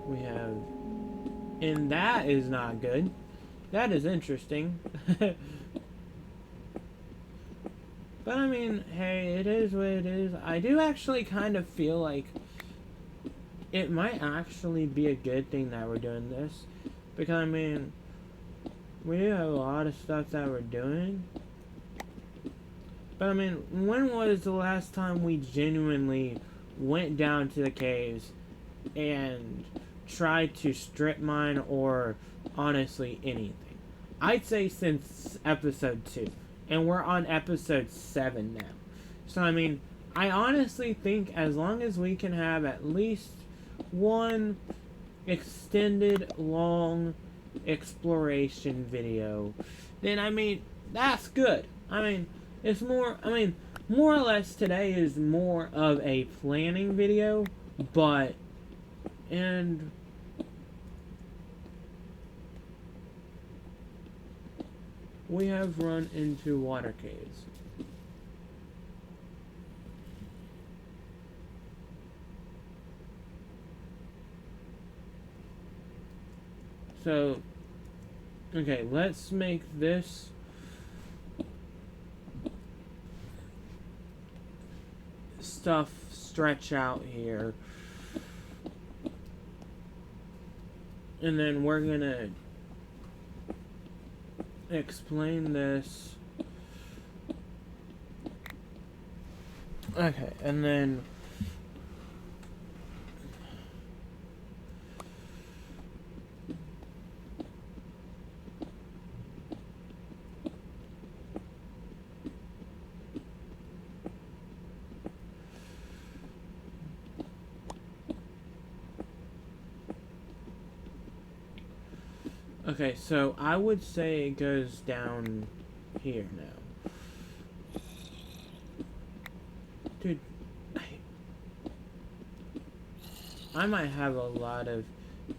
we have. And that is not good. That is interesting. But I mean, hey, it is what it is. I do actually kind of feel like it might actually be a good thing that we're doing this. Because I mean, we do have a lot of stuff that we're doing. But I mean, when was the last time we genuinely went down to the caves and tried to strip mine or honestly anything? I'd say since episode 2. And we're on episode 7 now. So I mean, I honestly think as long as we can have at least one extended long exploration video, then I mean, that's good. I mean, it's more, I mean, more or less today is more of a planning video, but, and we have run into water caves. So, okay, let's make this stuff stretch out here. And then we're gonna explain this. Okay, and then okay, so I would say it goes down here now. Dude, I might have a lot of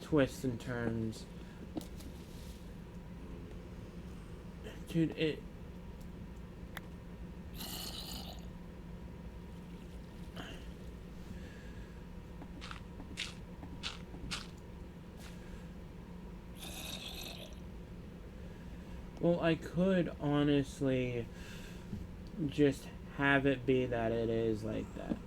twists and turns. Dude, it... Well, I could honestly just have it be that it is like that.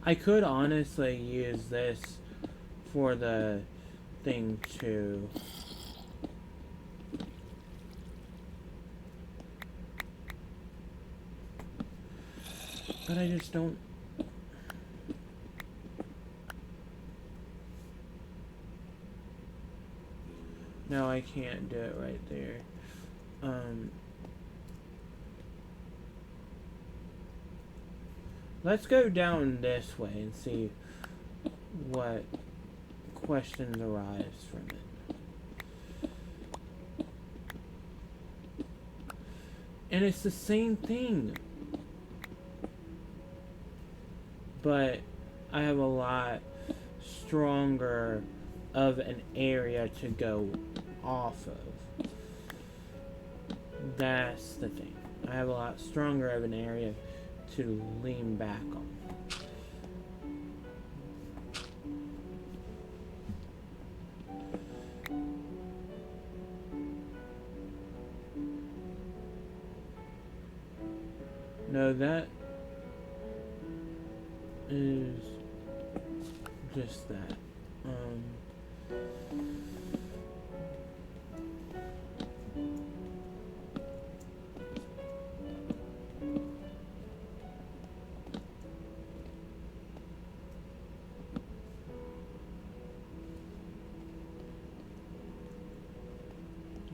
I could honestly use this for the thing too. But I just don't... No, I can't do it right there. Let's go down this way and see what questions arise from it. And it's the same thing. But I have a lot stronger of an area to go off of. That's the thing. I have a lot stronger of an area to lean back on. No, that is just that.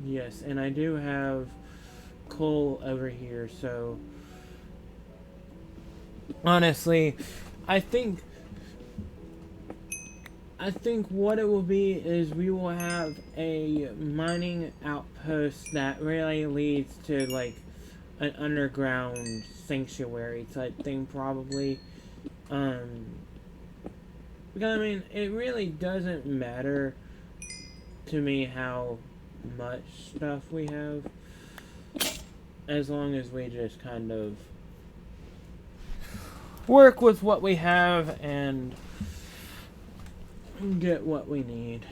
Yes, and I do have coal over here, so honestly, I think what it will be is we will have a mining outpost that really leads to like an underground sanctuary type thing, probably. Because I mean, it really doesn't matter to me how much stuff we have, as long as we just kind of work with what we have and get what we need.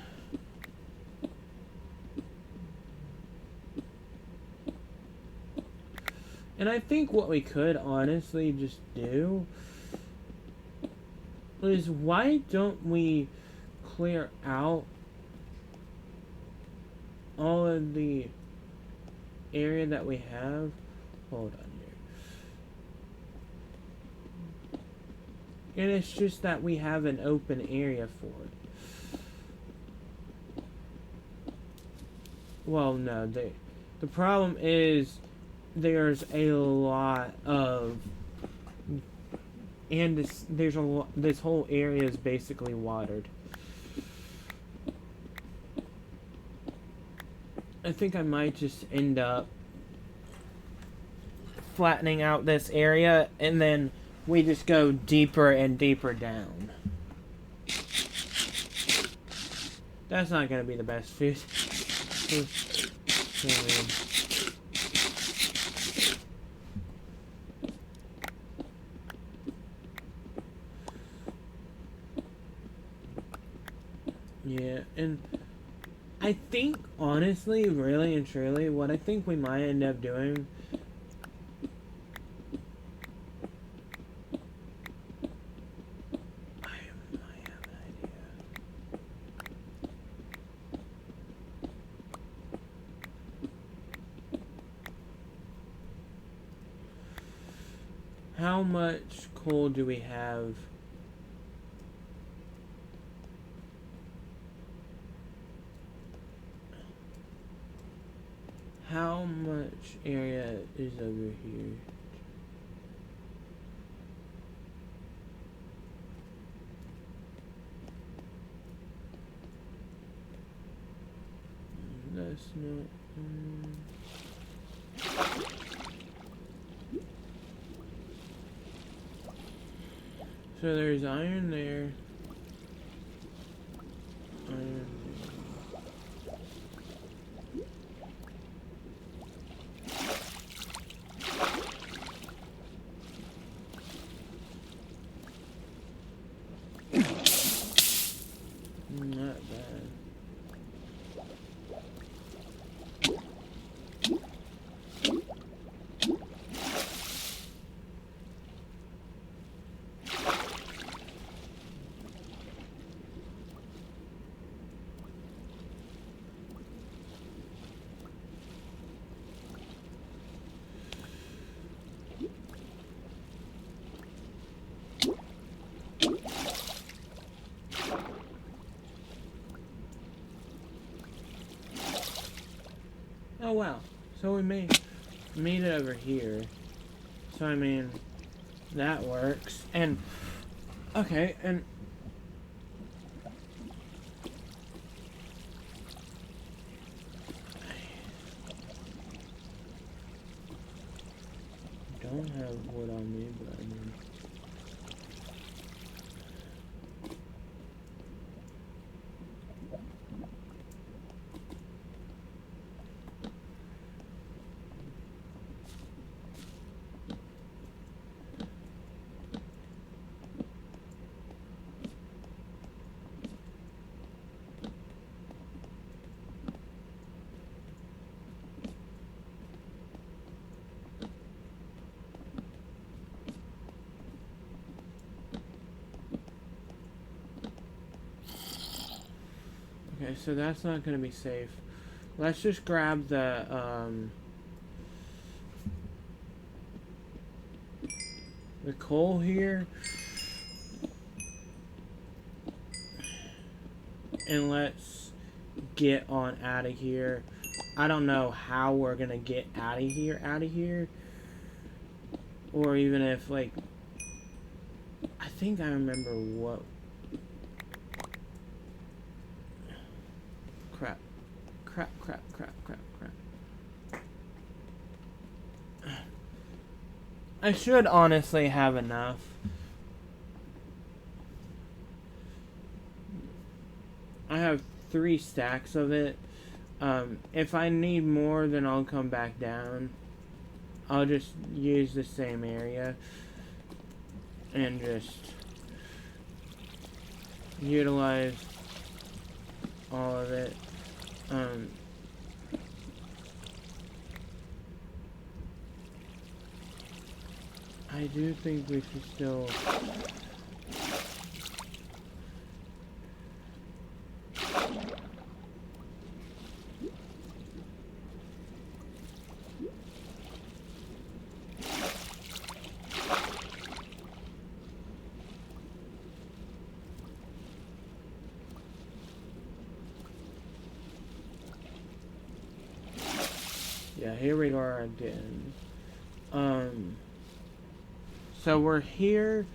And I think what we could honestly just do is, why don't we clear out all of the area that we have? Hold on here. And it's just that we have an open area for it. Well, no, the problem is there's a lot of, and this whole area is basically watered. I think I might just end up flattening out this area, and then we just go deeper and deeper down. That's not going to be the best food. Yeah, and I think, honestly, really and truly, what I think we might end up doing how much coal do we have? How much area is over here? That's not... So there's iron there. Iron. Not bad. Oh wow, so we made it over here. So I mean, that works. And okay, and don't have wood on me, but I mean... Okay, so that's not going to be safe. Let's just grab the coal here. And let's get on out of here. I don't know how we're going to get out of here. Or even if, like... I think I remember what... Crap. I should honestly have enough. I have 3 stacks of it. If I need more, then I'll come back down. I'll just use the same area and just utilize all of it. I do think we should still... Yeah, here we are again. So we're here.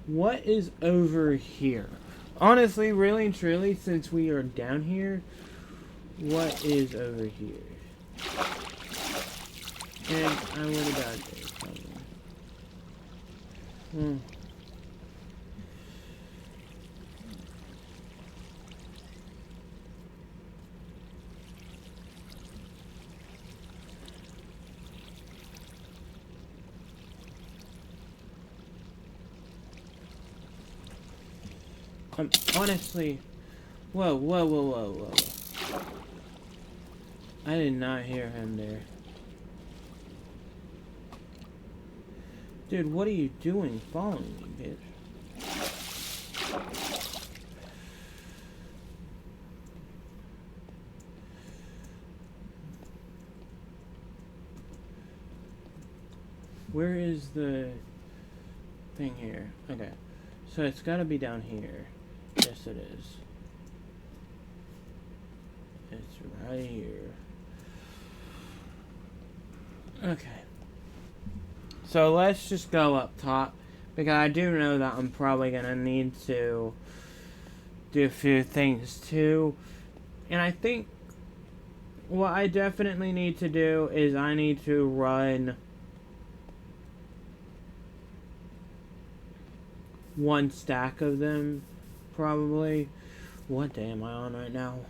What is over here? Honestly, really and truly, since we are down here, what is over here? And I would have died there, probably. Honestly, whoa. I did not hear him there. Dude, what are you doing following me, bitch? Where is the thing here? Okay. So it's gotta be down here. Yes, it is. It's right here. Okay. So let's just go up top, because I do know that I'm probably gonna need to do a few things too. And I think what I definitely need to do is I need to run 1 stack of them, probably. What day am I on right now?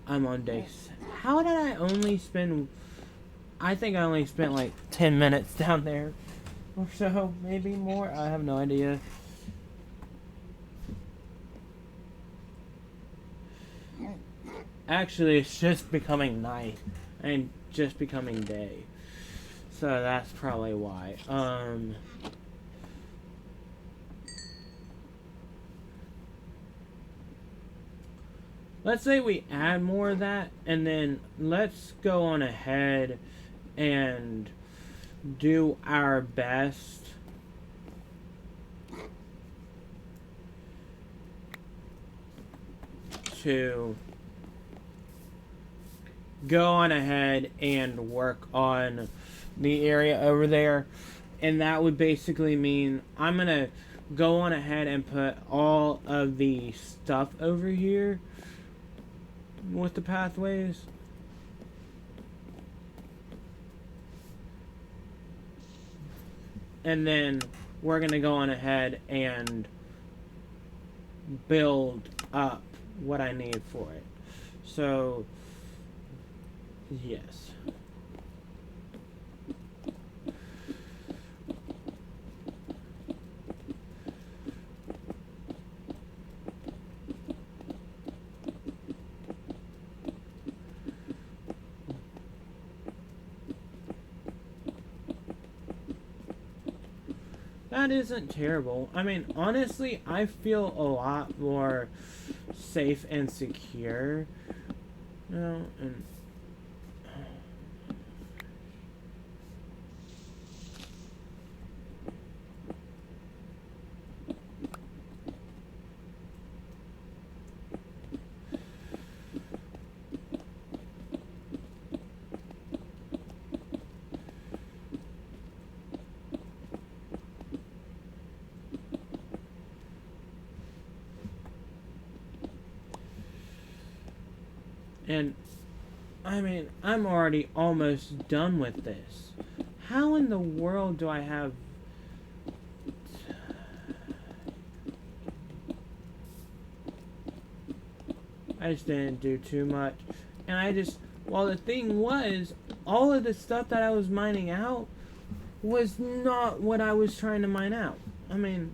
I'm on day... How did I only spend... I think I only spent like 10 minutes down there. Or so, maybe more. I have no idea. Actually, it's just becoming night. And just becoming day. So that's probably why. Let's say we add more of that, and then let's go on ahead and do our best to go on ahead and work on the area over there. And that would basically mean I'm going to go on ahead and put all of the stuff over here with the pathways. and then we're going to go on ahead and build up what I need for it. So, yes. That isn't terrible. I mean, honestly, I feel a lot more safe and secure. You know, and I mean, I'm already almost done with this. How in the world do I have... I just didn't do too much. And I just... Well, the thing was, all of the stuff that I was mining out was not what I was trying to mine out. I mean...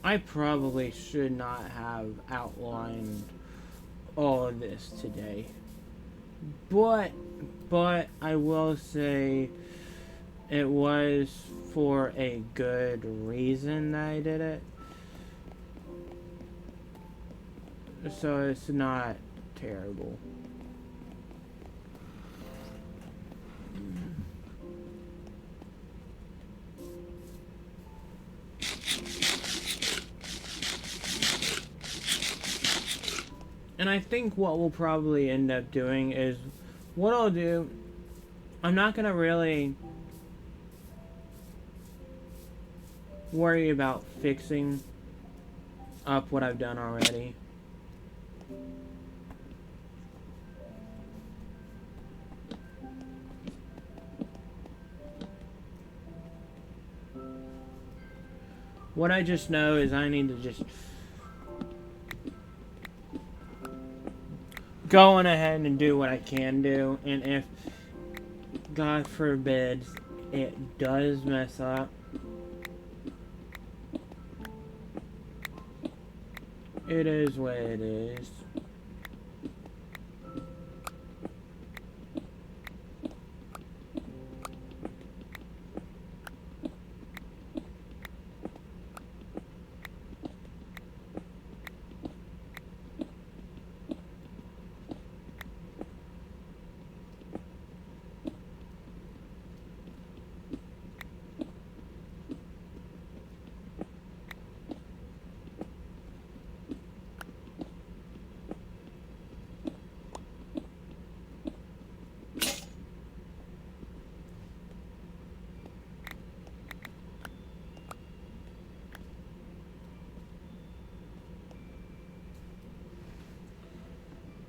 I probably should not have outlined all of this today. But I will say it was for a good reason that I did it. So it's not terrible. And I think what we'll probably end up doing is, what I'll do, I'm not going to really worry about fixing up what I've done already. What I just know is I need to just go on ahead and do what I can do, and if God forbid it does mess up, it is what it is.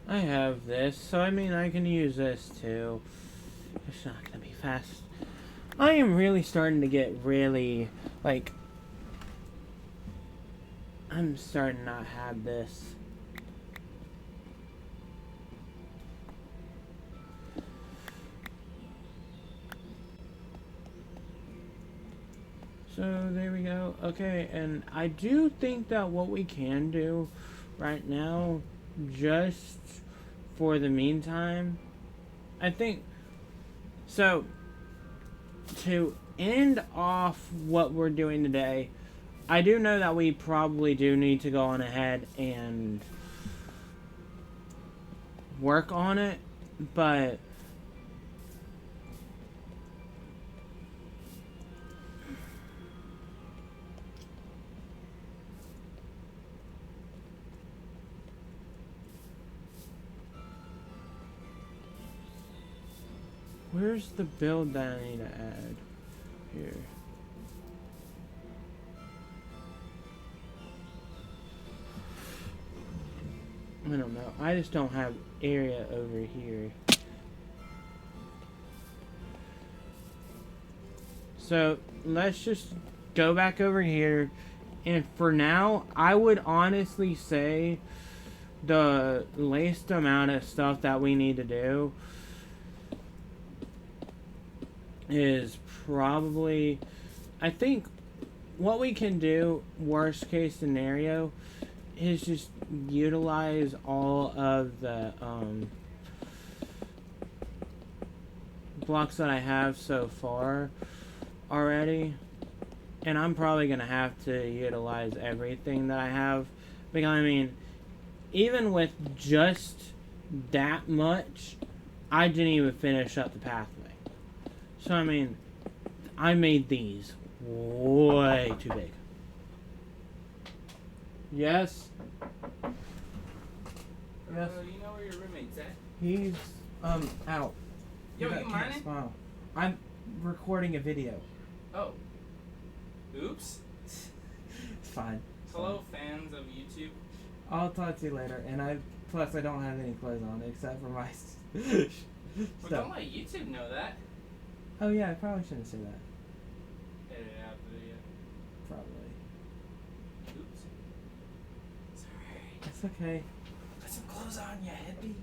I have this, so I mean I can use this too. It's not gonna be fast. I am really starting to get really, like, I'm starting to not have this. So there we go. Okay, and I do think that what we can do right now, just for the meantime, I think, so to end off what we're doing today, I do know that we probably do need to go on ahead and work on it, but where's the build that I need to add? Here. I don't know. I just don't have area over here. So let's just go back over here. And for now, I would honestly say the least amount of stuff that we need to do is probably, I think what we can do, worst case scenario, is just utilize all of the blocks that I have so far already. And I'm probably going to have to utilize everything that I have. Because, I mean, even with just that much, I didn't even finish up the pathway. So, I mean, I made these way too big. Yes? Yes? You know where your roommate's at? He's, out. Yo, you mining? Smile. I'm recording a video. Oh. Oops. It's fine. Hello, fans of YouTube. I'll talk to you later. And plus I don't have any clothes on except for my Well, don't let YouTube know that. Oh yeah, I probably shouldn't say that. Edit it out the video. Probably. Oops. Sorry. It's okay. Put some clothes on, you hippie.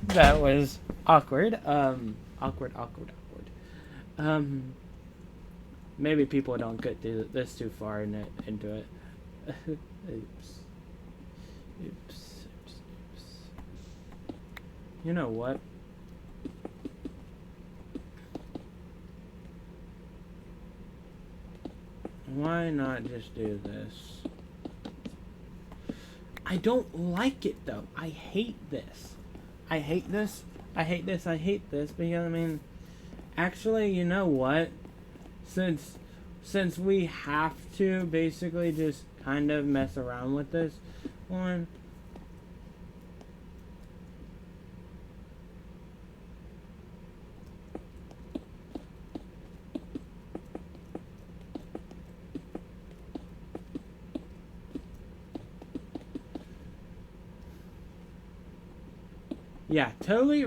That was awkward. Awkward. Maybe people don't get this too far into it. Oops. You know what? Why not just do this? I don't like it though. I hate this. I hate this because, I mean, actually, you know what? Since we have to basically just kind of mess around with this one, yeah, totally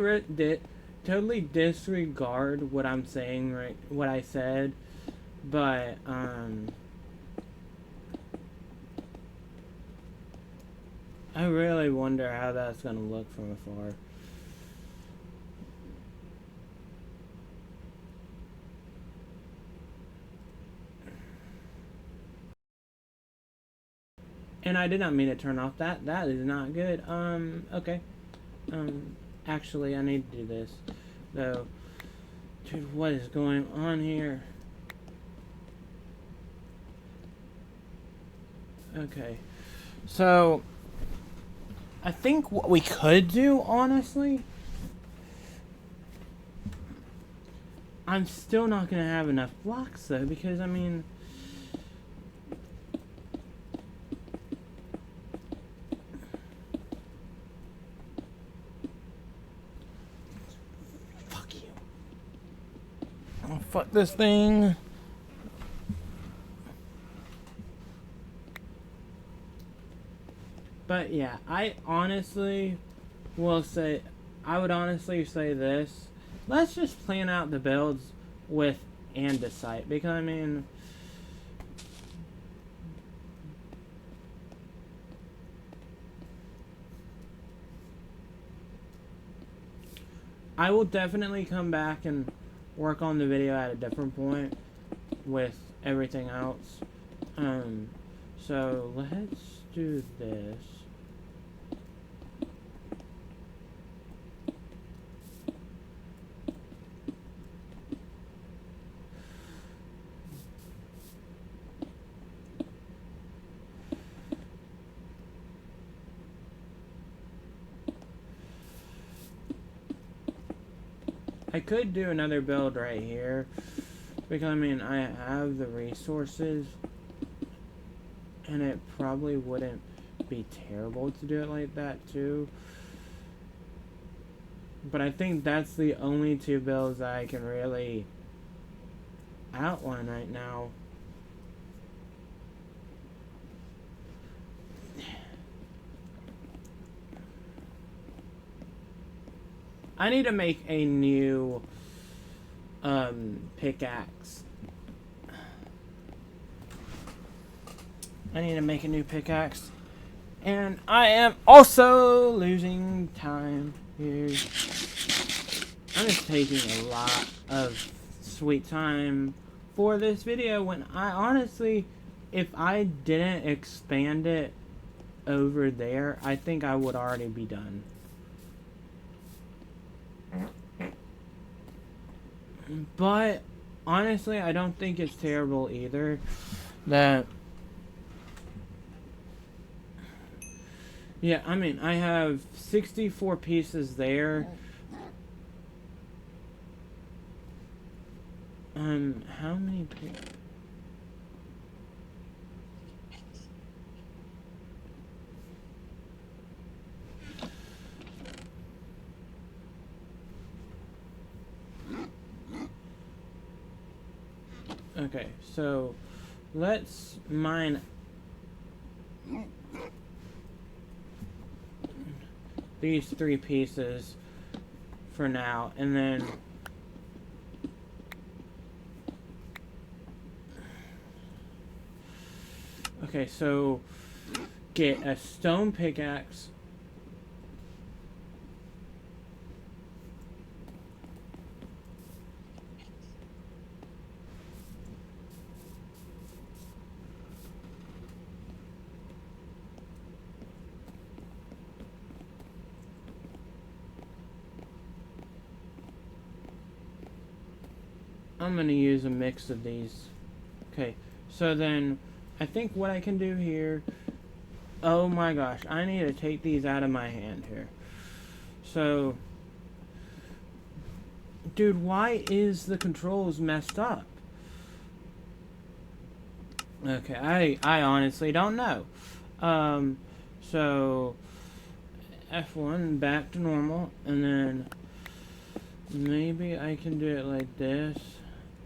disregard what I'm saying, right? What I said, but I really wonder how that's gonna look from afar. And I did not mean to turn off that. That is not good. Okay. Actually, I need to do this. Though, dude, what is going on here? Okay. So, I think what we could do, honestly, I'm still not going to have enough blocks, though, because, I mean, fuck you. Oh, fuck this thing. But yeah, I would honestly say this. Let's just plan out the builds with andesite, because I mean, I will definitely come back and work on the video at a different point with everything else. So let's do this. I could do another build right here, because I mean, I have the resources, and it probably wouldn't be terrible to do it like that too. But I think that's the only two builds that I can really outline right now. I need to make a new pickaxe. I need to make a new pickaxe. And I am also losing time here. I'm just taking a lot of sweet time for this video when I honestly, if I didn't expand it over there, I think I would already be done. But honestly, I don't think it's terrible either. That, yeah, I mean, I have 64 pieces there. How many pieces? Okay, so let's mine these 3 pieces for now, and then okay, so get a stone pickaxe. I'm gonna use a mix of these. Okay, so then I think what I can do here, oh my gosh, I need to take these out of my hand here. So, dude, why is the controls messed up? Okay, I honestly don't know. So F1 back to normal, and then maybe I can do it like this,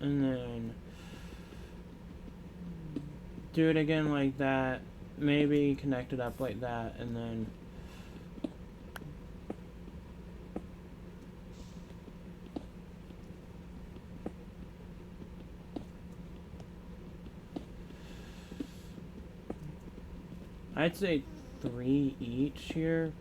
and then do it again like that, maybe connect it up like that, and then I'd say 3 each here.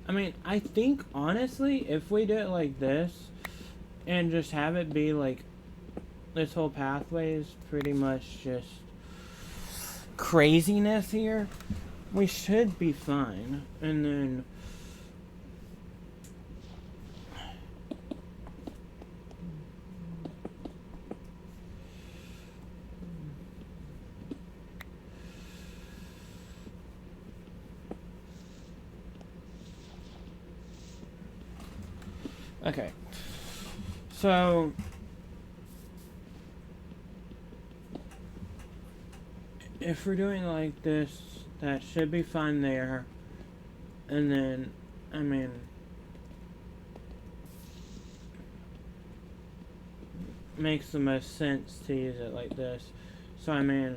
I mean, I think, honestly, if we do it like this, and just have it be like, this whole pathway is pretty much just craziness here, we should be fine. And then okay, so if we're doing like this, that should be fine there. And then, I mean, makes the most sense to use it like this. So I mean,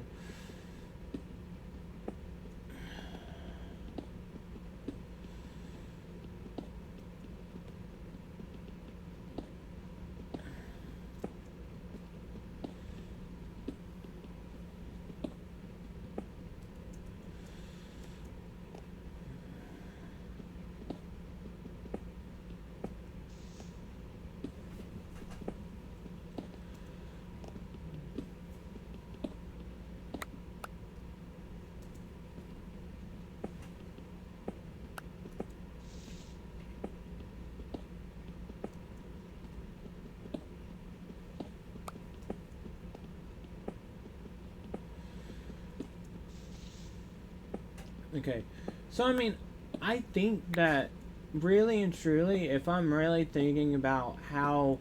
Okay. So, I mean, I think that really and truly, if I'm really thinking about how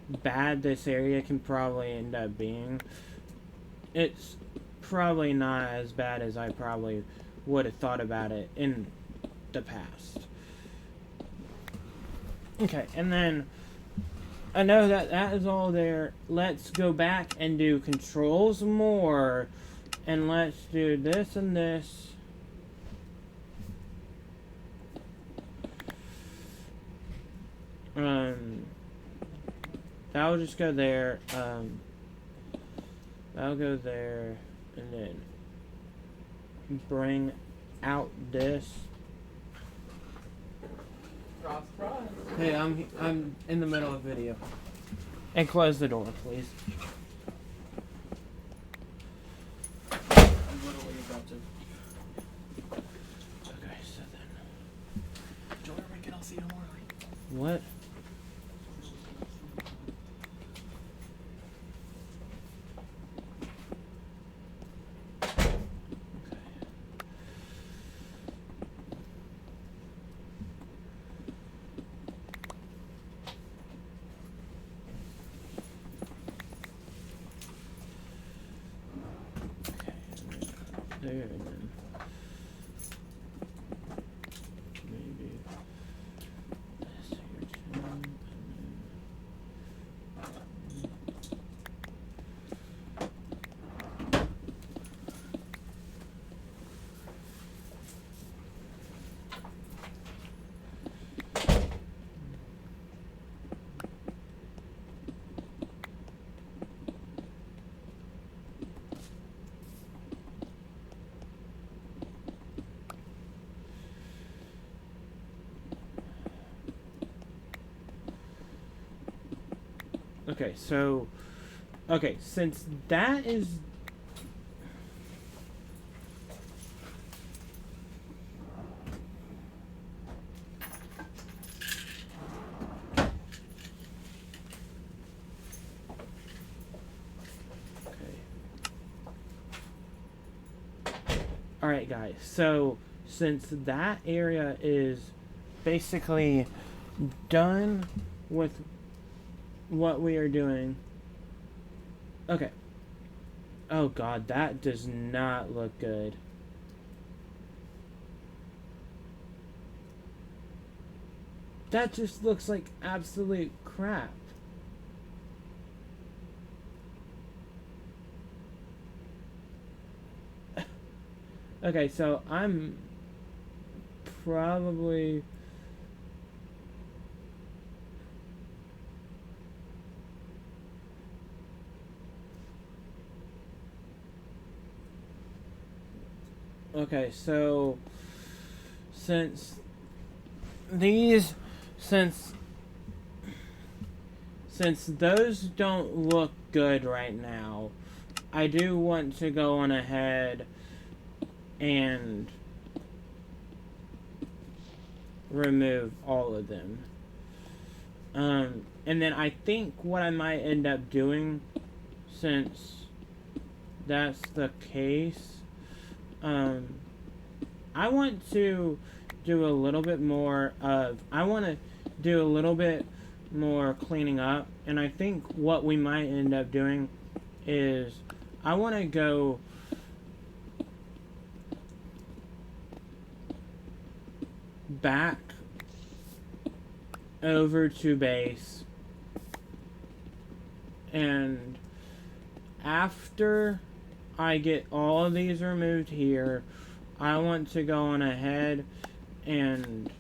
bad this area can probably end up being, it's probably not as bad as I probably would have thought about it in the past. Okay, and then I know that that is all there. Let's go back and do controls more. And let's do this and this. That'll just go there. That'll go there. And then bring out this. Hey, I'm in the middle of video. And close the door, please. I'm literally about to. Okay, so then. Enjoy your weekend. I'll see you tomorrow. What? There and then maybe this here too, and then okay, so since that is alright guys, so since that area is basically done with what we are doing. Okay. Oh god, that does not look good. That just looks like absolute crap. Okay, so I'm probably okay, so since those don't look good right now, I do want to go on ahead and remove all of them. And then I think what I might end up doing, since that's the case, I want to do a little bit more cleaning up, and I think what we might end up doing is I want to go back over to base, and after I get all of these removed here, I want to go on ahead and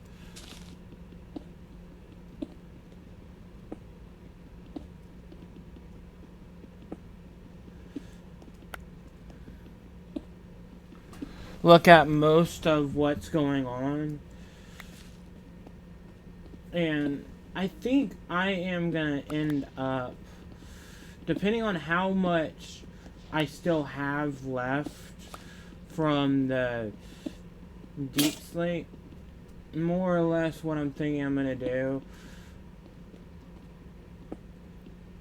look at most of what's going on. And I think I am going to end up, depending on how much I still have left from the deep slate, more or less what I'm thinking I'm going to do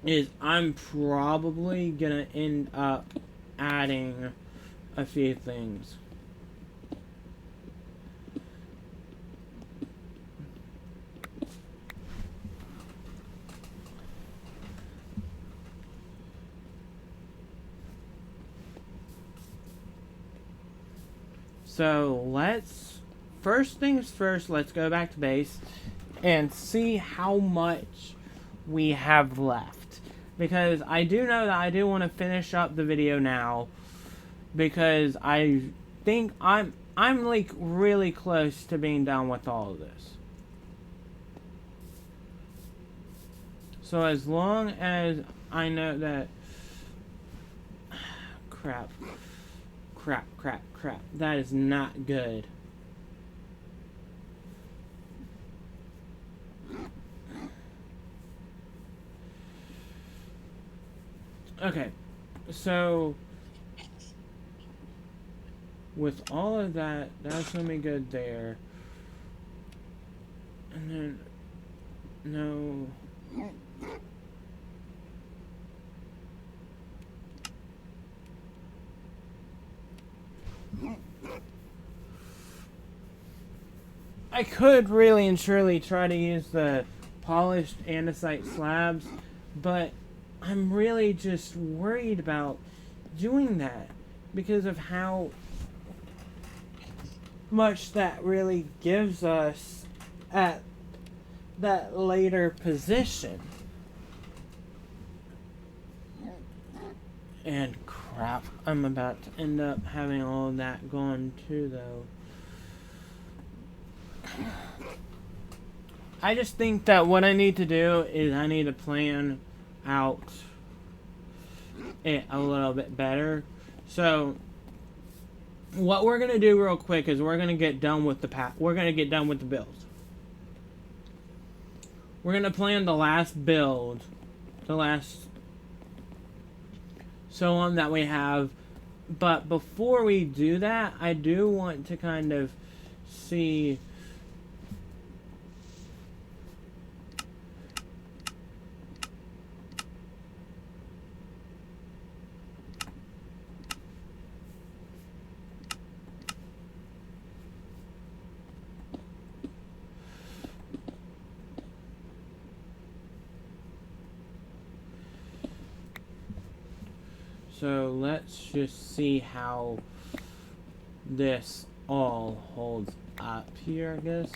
is I'm probably going to end up adding a few things. So first things first, let's go back to base and see how much we have left. Because I do know that I do want to finish up the video now, because I think I'm like really close to being done with all of this. So as long as I know that crap, that is not good. Okay, so with all of that, that's gonna be good there. And then, no. I could really and truly try to use the polished andesite slabs, but I'm really just worried about doing that because of how much that really gives us at that later position. And crap, I'm about to end up having all of that gone too, though. I just think that what I need to do is I need to plan out it a little bit better. So what we're gonna do real quick is we're gonna get done with the builds. We're gonna plan the last build, so on that we have. But before we do that, I do want to kind of see So let's just see how this all holds up here, I guess.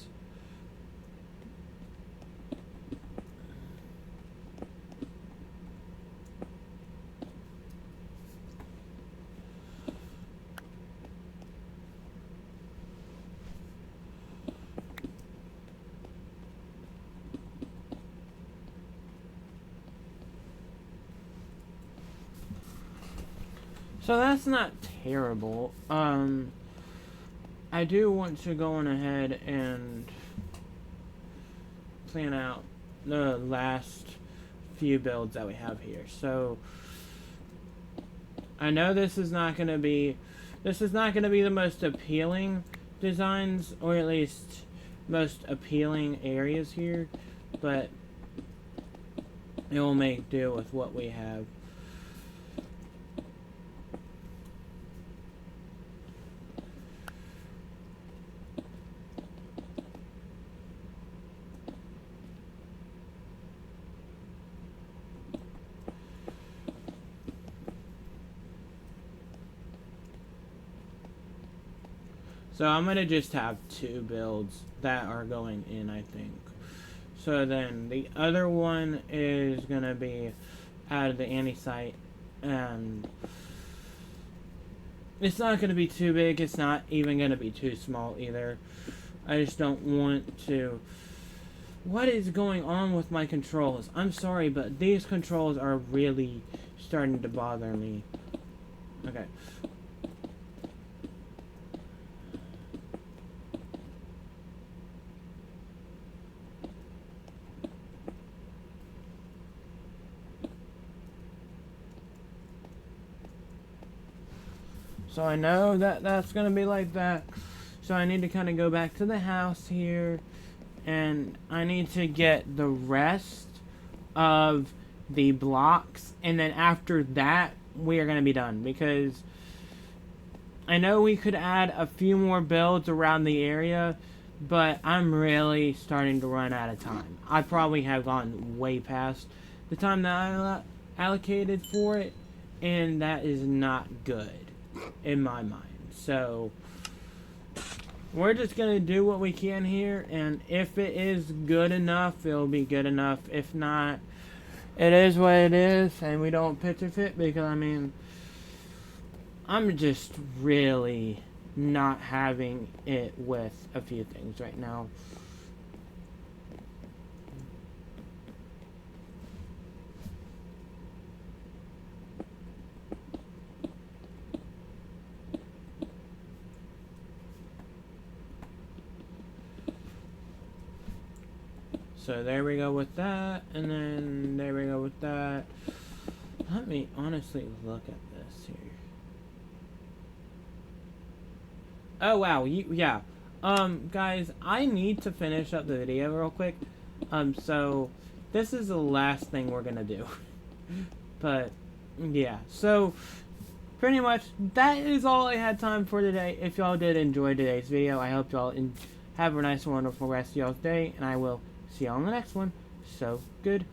So that's not terrible. I do want to go on ahead and plan out the last few builds that we have here. So I know this is not going to be the most appealing designs, or at least most appealing areas here, but it will make do with what we have. So I'm going to just have 2 builds that are going in, I think. So then the other one is going to be out of the andesite, and it's not going to be too big. It's not even going to be too small either. I just don't want to... What is going on with my controls? I'm sorry, but these controls are really starting to bother me. Okay. So I know that that's going to be like that. So I need to kind of go back to the house here. And I need to get the rest of the blocks. And then after that, we are going to be done. Because I know we could add a few more builds around the area. But I'm really starting to run out of time. I probably have gone way past the time that I allocated for it. And that is not good in my mind. So we're just gonna do what we can here, and if it is good enough, it'll be good enough. If not, it is what it is, and we don't pitch a fit, because I mean, I'm just really not having it with a few things right now. So there we go with that, and then there we go with that. Let me honestly look at this here. Oh wow, yeah. Guys, I need to finish up the video real quick. So this is the last thing we're gonna do. But yeah, so pretty much that is all I had time for today. If y'all did enjoy today's video, I hope y'all have a nice, wonderful rest of y'all's day, and I will see y'all on the next one. So, goodbye.